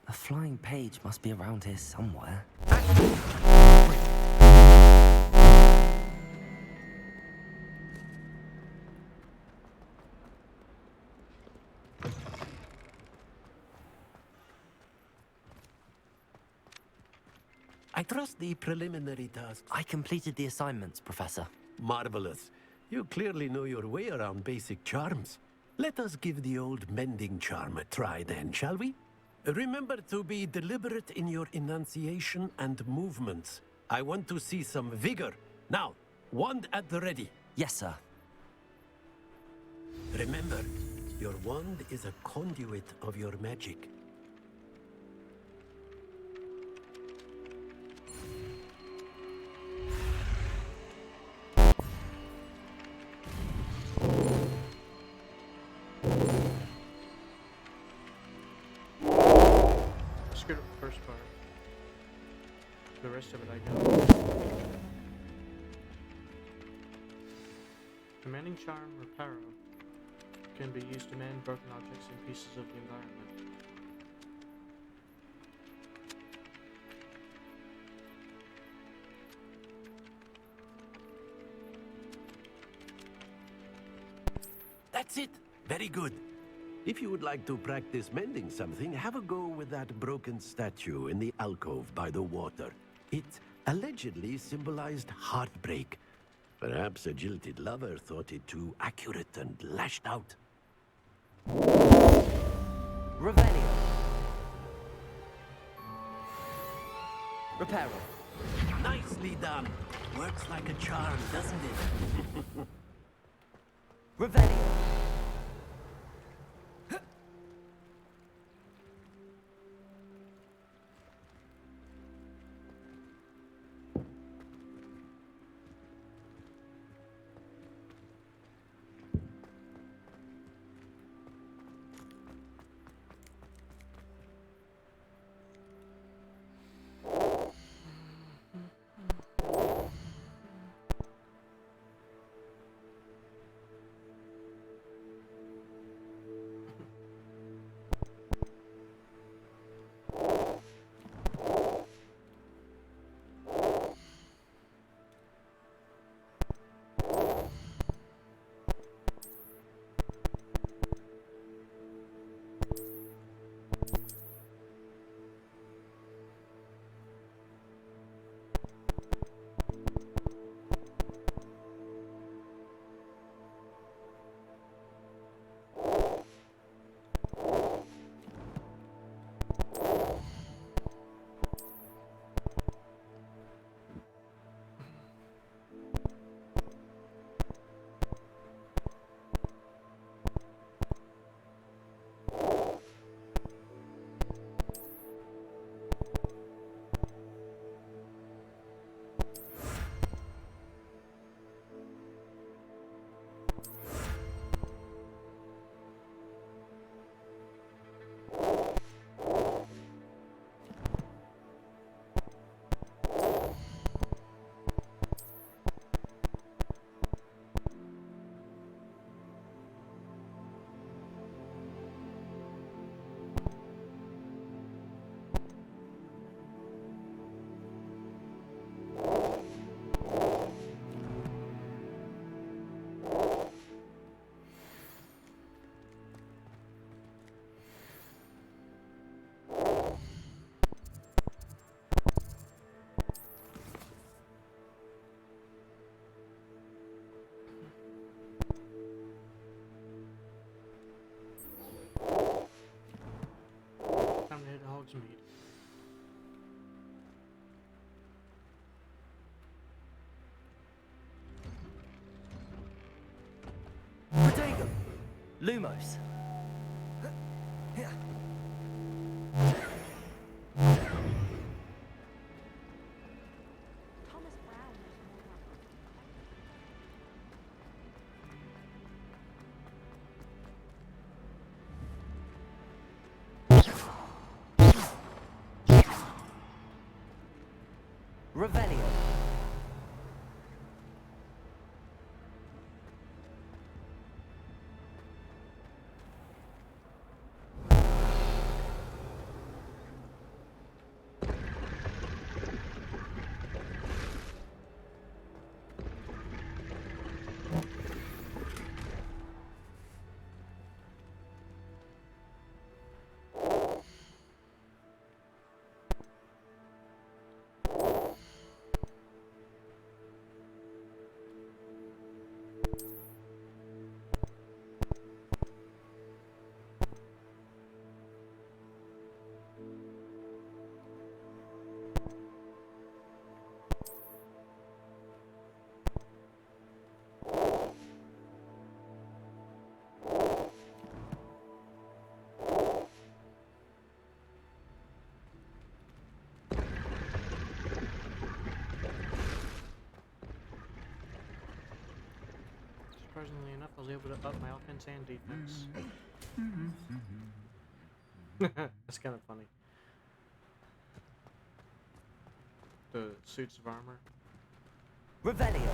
A flying page must be around here somewhere. I trust the preliminary tasks. I completed the assignments, Professor. Marvelous. You clearly know your way around basic charms. Let us give the old mending charm a try then, shall we? Remember to be deliberate in your enunciation and movements. I want to see some vigor. Now, wand at the ready. Yes, sir. Remember, your wand is a conduit of your magic. Let's go to the first part. The rest of it I got. Commanding charm, Reparo, can be used to mend broken objects and pieces of the environment. That's it. Very good. If you would like to practice mending something, have a go with that broken statue in the alcove by the water. It allegedly symbolized heartbreak. Perhaps a jilted lover thought it too accurate and lashed out. Revelio. Reparo. Nicely done. Works like a charm, doesn't it? Revelio. Lumos. Thomas Brown was more like Revelio. Surprisingly enough, I was able to up my offense and defense. That's kind of funny. The suits of armor. Revelio.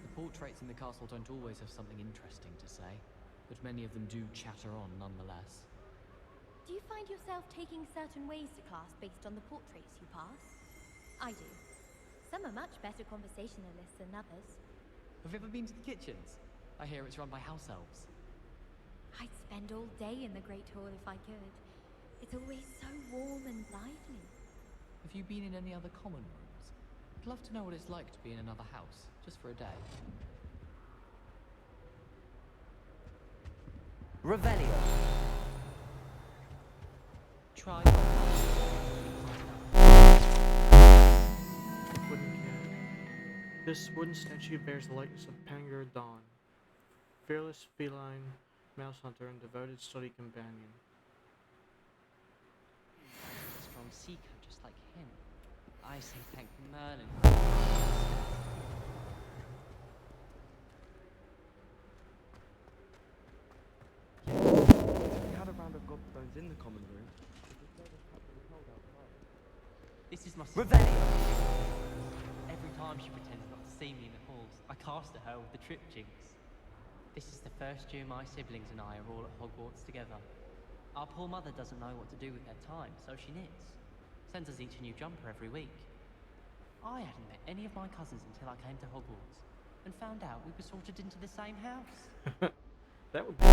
The portraits in the castle don't always have something interesting to say, but many of them do chatter on nonetheless. Do you find yourself taking certain ways to class based on the portraits you pass? I do. Some are much better conversationalists than others. Have you ever been to the kitchens? I hear it's run by house elves. I'd spend all day in the Great Hall if I could. It's always so warm and lively. Have you been in any other common rooms? I'd love to know what it's like to be in another house, just for a day. Revelio. Try. Wooden cat. This wooden statue bears the likeness of Pangur Dawn, fearless feline mouse hunter and devoted study companion. A strong seeker, just like him. I say thank Merlin. We had a round of gobstones in the common room. This is my Revelio. Every time she pretends not to see me in the halls, I cast at her with the trip jinx. This is the first year my siblings and I are all at Hogwarts together. Our poor mother doesn't know what to do with her time, so she knits. Sends us each a new jumper every week. I hadn't met any of my cousins until I came to Hogwarts, and found out we were sorted into the same house. That would be...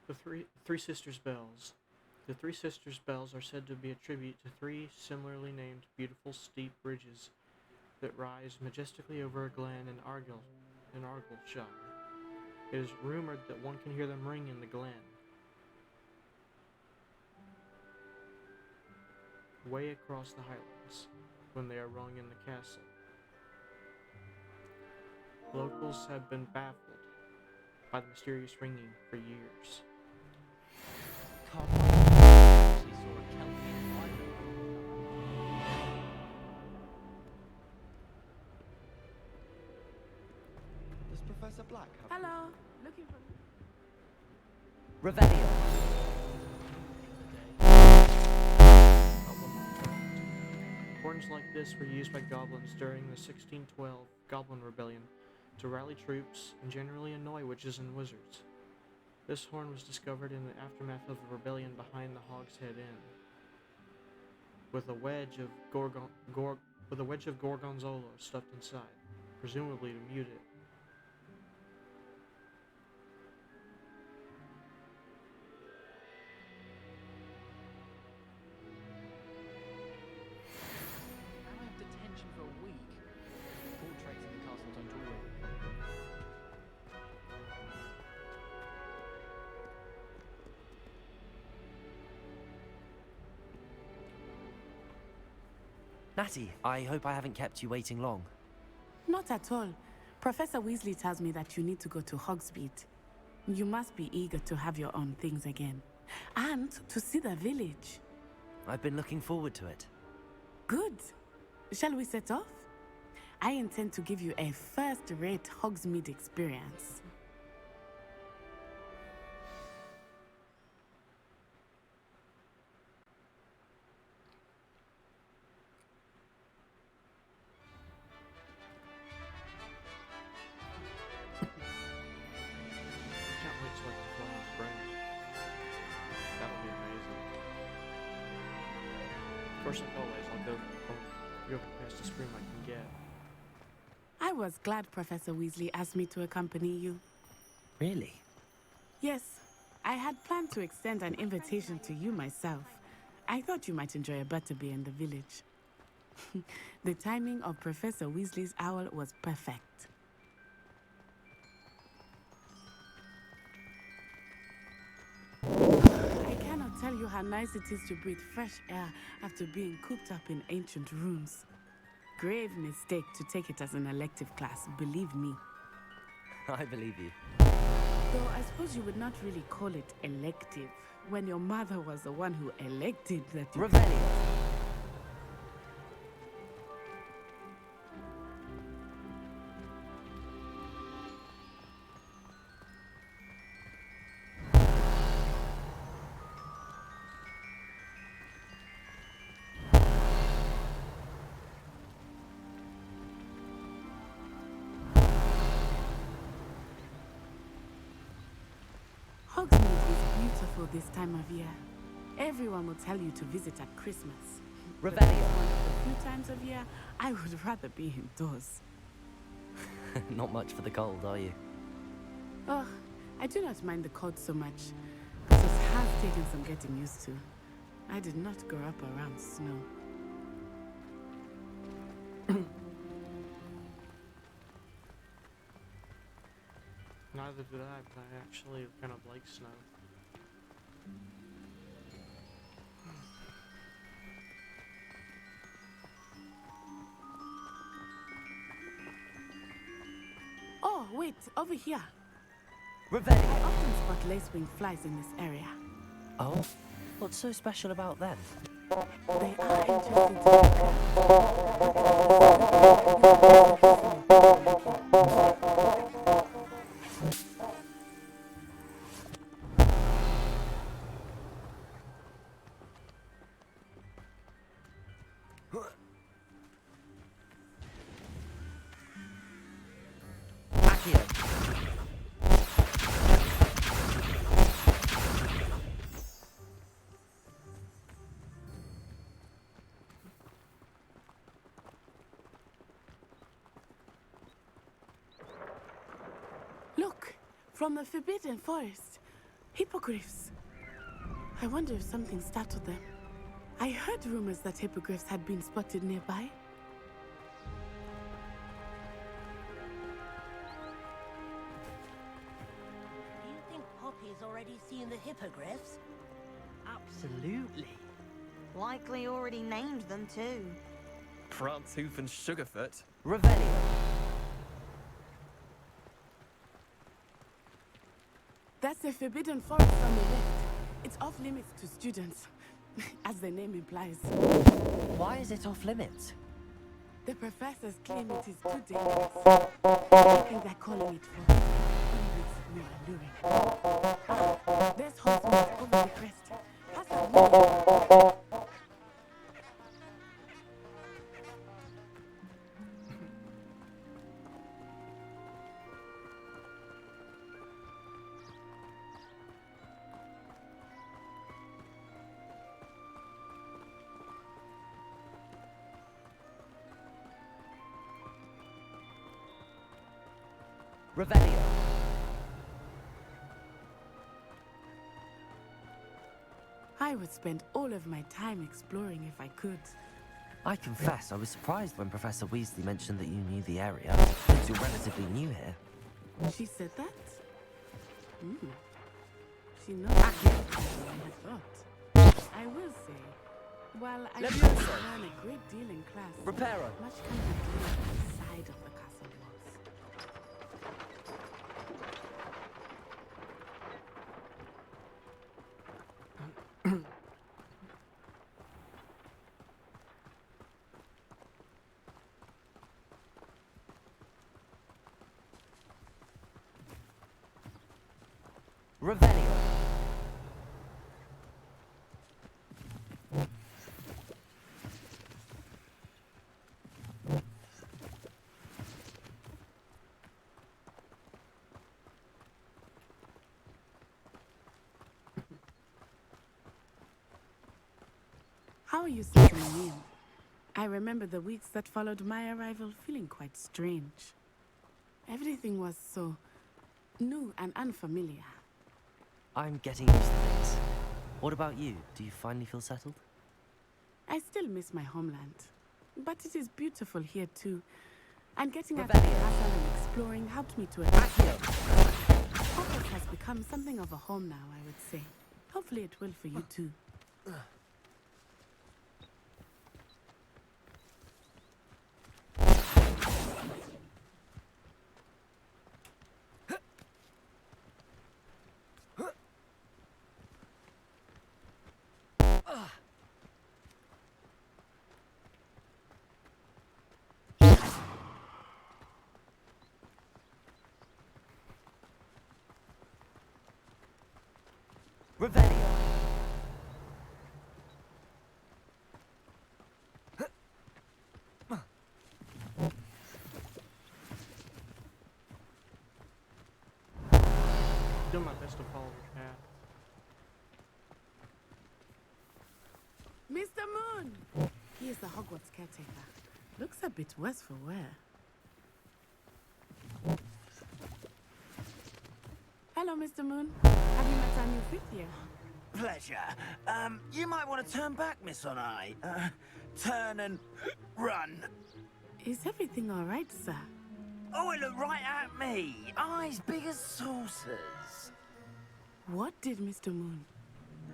The Three Sisters Bells. The Three Sisters Bells are said to be a tribute to three similarly named beautiful steep bridges that rise majestically over a glen in Argyllshire. It is rumored that one can hear them ring in the glen, way across the Highlands, when they are rung in the castle. Locals have been baffled by the mysterious ringing for years. Does Professor Black have... Hello. Looking for... Revelio. Horns like this were used by goblins during the 1612 Goblin Rebellion to rally troops and generally annoy witches and wizards. This horn was discovered in the aftermath of a rebellion behind the Hogshead Inn, with a wedge of gorgonzola stuffed inside, presumably to mute it. Now I have detention for a week. Portraits in the castle don't always Natty, I hope I haven't kept you waiting long. Not at all. Professor Weasley tells me that you need to go to Hogsmeade. You must be eager to have your own things again. And to see the village. I've been looking forward to it. Good. Shall we set off? I intend to give you a first-rate Hogsmeade experience. Can't wait till I can fly my friends. That'll be amazing. Of course, like always, I'll go past the scream I can get. I was glad Professor Weasley asked me to accompany you. Really? Yes, I had planned to extend an invitation to you myself. I thought you might enjoy a butterbeer in the village. The timing of Professor Weasley's owl was perfect. I cannot tell you how nice it is to breathe fresh air after being cooped up in ancient rooms. Grave mistake to take it as an elective class, believe me. I believe you. Though I suppose you would not really call it elective, when your mother was the one who elected that you... Revelio! Hogsmeade is beautiful this time of year. Everyone will tell you to visit at Christmas. Revelio! But one of the few times of year, I would rather be indoors. Not much for the cold, are you? Oh, I do not mind the cold so much, but it has taken some getting used to. I did not grow up around snow. Neither did I, but I actually kind of like snow. Oh, wait, over here. Revelio! I often spot lacewing flies in this area. Oh? What's so special about them? They are interesting Look, from the Forbidden Forest. Hippogriffs. I wonder if something startled them. I heard rumors that hippogriffs had been spotted nearby. Do you think Poppy's already seen the hippogriffs? Absolutely. Likely already named them too. Prance, Hoof, and Sugarfoot. Revelio! That's the Forbidden Forest on the left. It's off limits to students, as the name implies. Why is it off limits? The professors claim it is too dangerous. I think they're calling it forbidden. Only makes it more alluring. Ah, there's Hogsmeade over the crest. Pass that way. Revelio! I would spend all of my time exploring if I could. I confess, I was surprised when Professor Weasley mentioned that you knew the area, since you're relatively new here. She said that? She knows more than I had thought. I will say, While I Let me did also. learn a great deal in class, Reparo. much can be gleaned outside of the castle walls. Revelio. How are you settling in? I remember the weeks that followed my arrival feeling quite strange. Everything was so new and unfamiliar. I'm getting used to things. What about you? Do you finally feel settled? I still miss my homeland, but it is beautiful here too. And getting out of Revelio. the castle and exploring helped me to adapt. Hogwarts has become something of a home now, I would say. Hopefully it will for you too. Revelio. Do my best to follow the path. Mr. Moon! He is the Hogwarts caretaker. Looks a bit worse for wear. Hello, Mr. Moon. Have you met our new fifth year? Pleasure. You might want to turn back, Miss Onai. Turn and run. Is everything all right, sir? Oh, it looked right at me. Eyes big as saucers. What did Mr. Moon?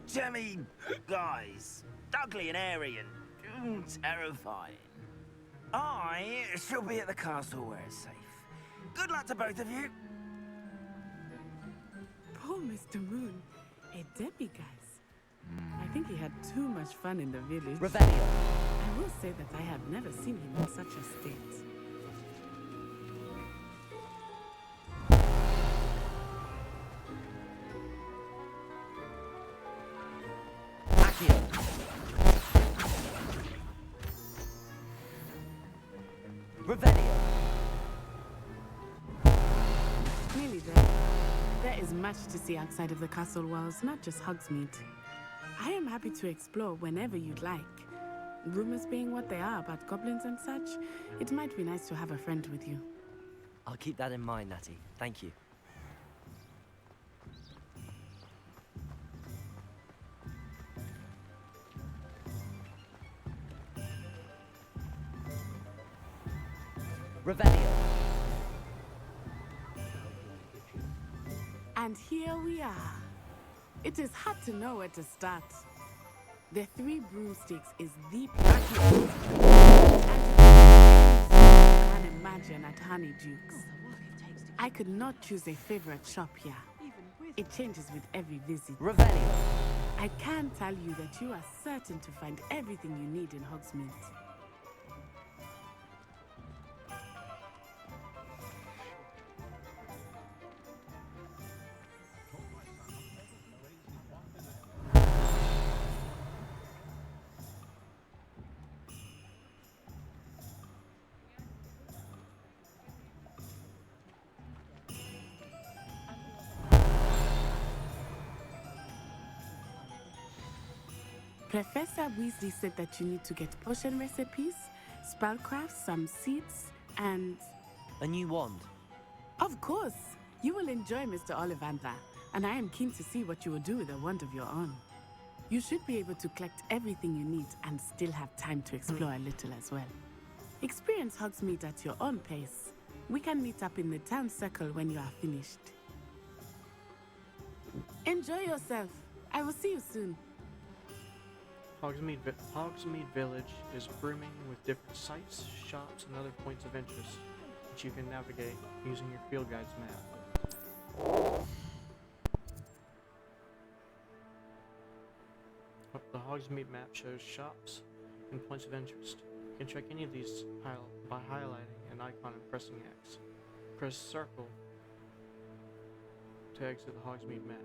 Jemmy, guys. Ugly and airy and terrifying. I shall be at the castle where it's safe. Good luck to both of you. Poor Mr. Moon. A demiguise. I think he had too much fun in the village. Revelio. I will say that I have never seen him in such a state. Accio. Revelio. Nearly there. There is much to see outside of the castle walls, not just Hogsmeade. I am happy to explore whenever you'd like. Rumors being what they are about goblins and such, it might be nice to have a friend with you. I'll keep that in mind, Natty. Thank you. Revelio. And here we are. It is hard to know where to start. The Three Broomsticks is the place and can imagine at Honeydukes. I could not choose a favorite shop here. It changes with every visit. Revelio. I can tell you that you are certain to find everything you need in Hogsmeade. Professor Weasley said that you need to get potion recipes, spellcraft, some seeds, and... A new wand. Of course! You will enjoy Mr. Ollivander, and I am keen to see what you will do with a wand of your own. You should be able to collect everything you need and still have time to explore a little as well. Experience Hogsmeade at your own pace. We can meet up in the town circle when you are finished. Enjoy yourself. I will see you soon. Hogsmeade Village is brimming with different sites, shops, and other points of interest that you can navigate using your field guide's map. The Hogsmeade map shows shops and points of interest. You can check any of these by highlighting an icon and pressing X. Press circle to exit the Hogsmeade map.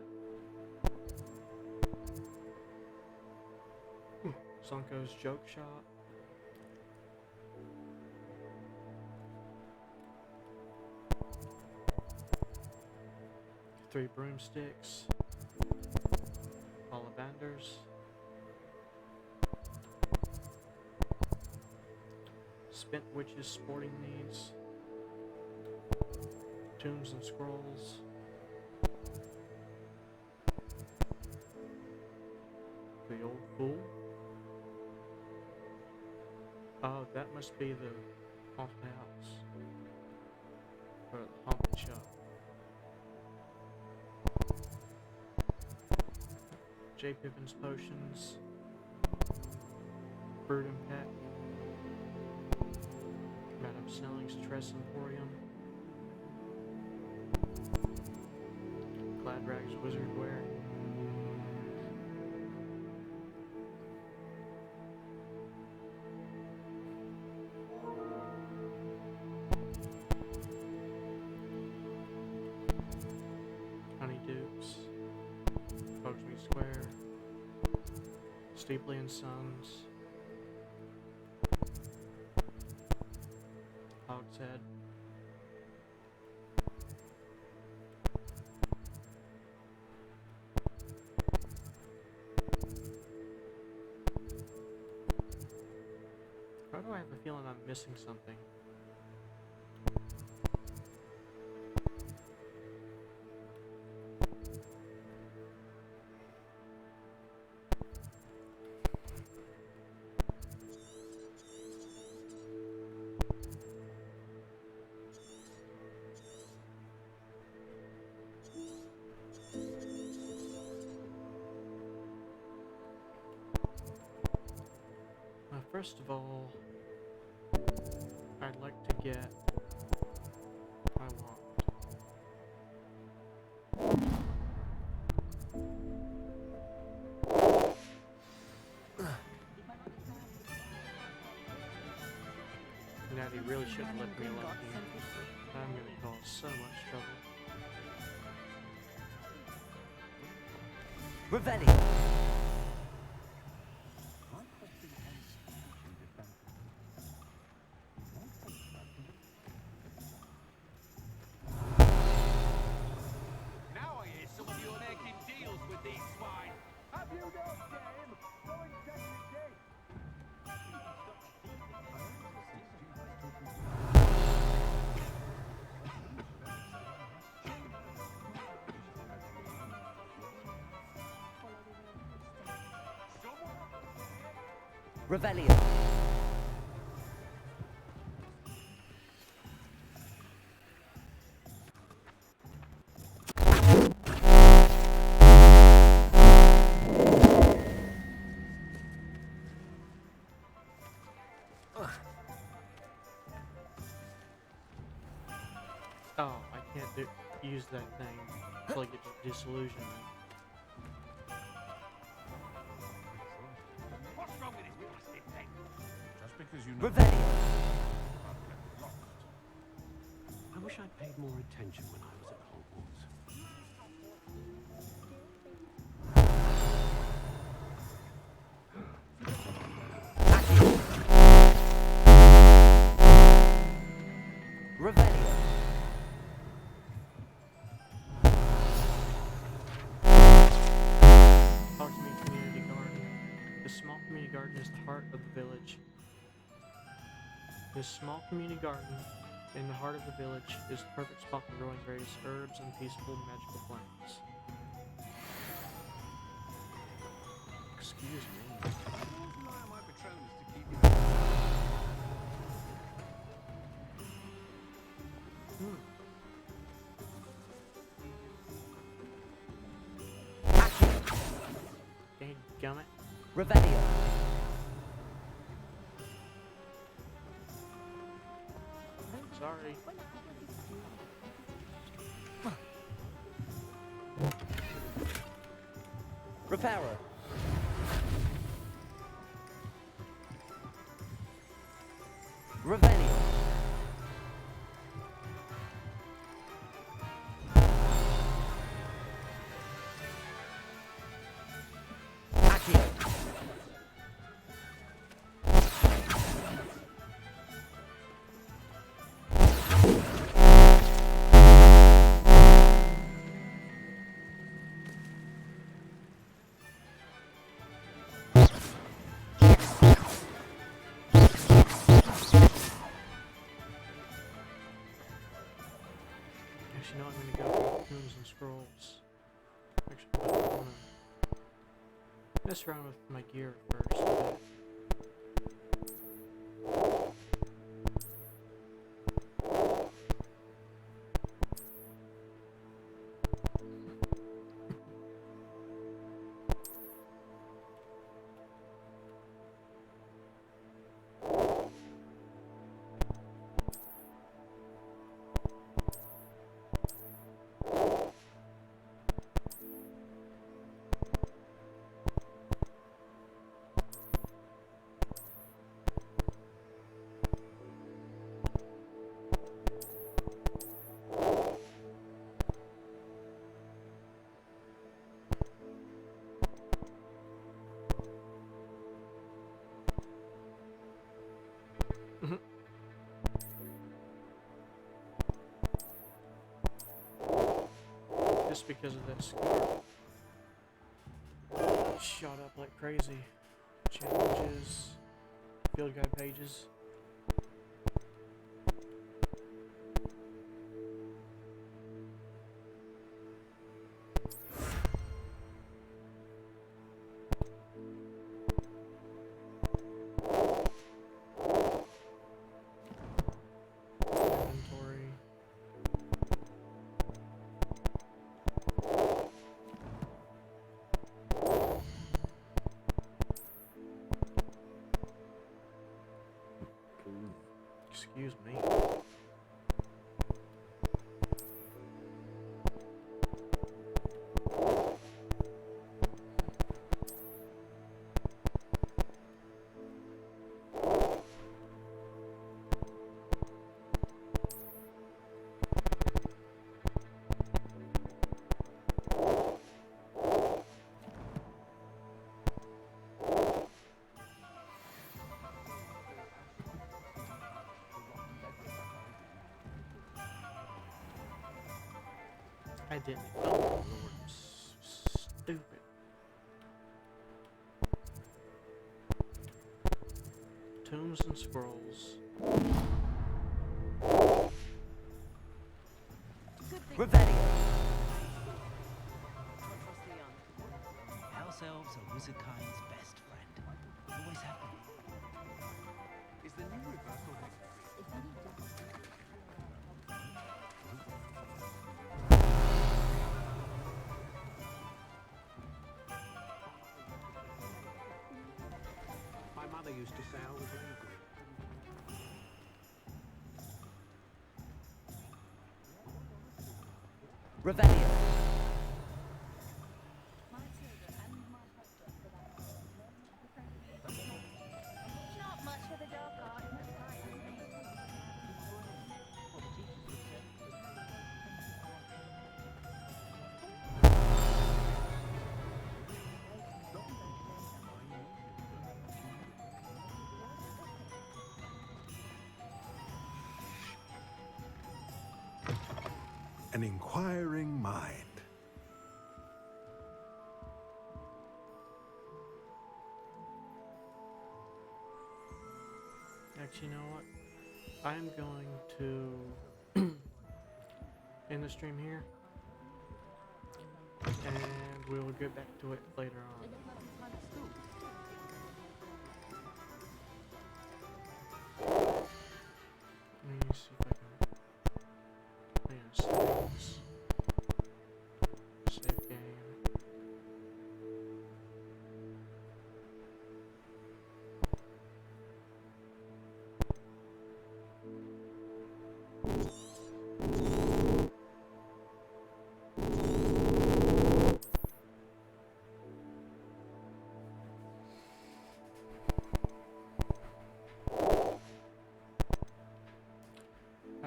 Sunko's Joke Shop. Three Broomsticks. Ollivanders. Spent Witches Sporting Needs. Tombs and Scrolls. The Old Fool. Oh, that must be the haunted house. Or the haunted shop. J. Pippin's Potions. Bird and Pet. Madame Selling's Tress Emporium. Gladrag's Wizard Wear. Honeydukes. Hogsmeade Square. Steepley and Sons. Hogshead. Why do I have a feeling I'm missing something? First of all, I'd like to get my wand. Natty really shouldn't let me alone here. I'm gonna cause so much trouble. Revelio. Revelio. Oh, I can't use that thing until I get to disillusionment. What's wrong with this plastic thing? Just because you know. Revelio. I wish I'd paid more attention when I was at Hogwarts. Revelio. Hogsmeade Community Garden. This small community garden is the heart of the village. This small community garden in the heart of the village is the perfect spot for growing various herbs and peaceful magical plants. Excuse me. Dang gummit. Revelio. Repairer. Revelio. Accio. Actually, no, I'm gonna go for Tombs and Scrolls. Actually, I wanna mess around with my gear first. a bit. Just because of this shot up like crazy. Challenges, field guide pages. Inventory. Excuse me. I didn't. Oh, Lord. Stupid. Tombs and Scrolls. Revelio. House elves are wizard kind's best friend. Always have been. Is the new reversal My mother used to say I was angry. Revelio. Not much of a dark art in the An inquiring mind. Actually, you know what? I'm going to end the stream here, and we will get back to it later on. Let me see if I can. Settings. Save game.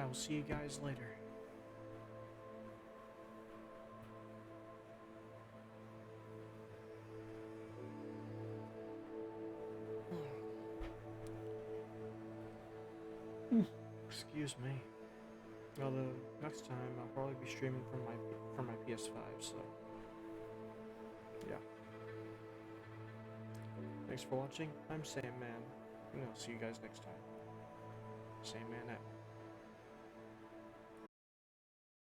I will see you guys later. Excuse me. Although next time I'll probably be streaming from my PS5, so yeah. Thanks for watching. I'm Sam Man, and I'll see you guys next time. Sam Man out.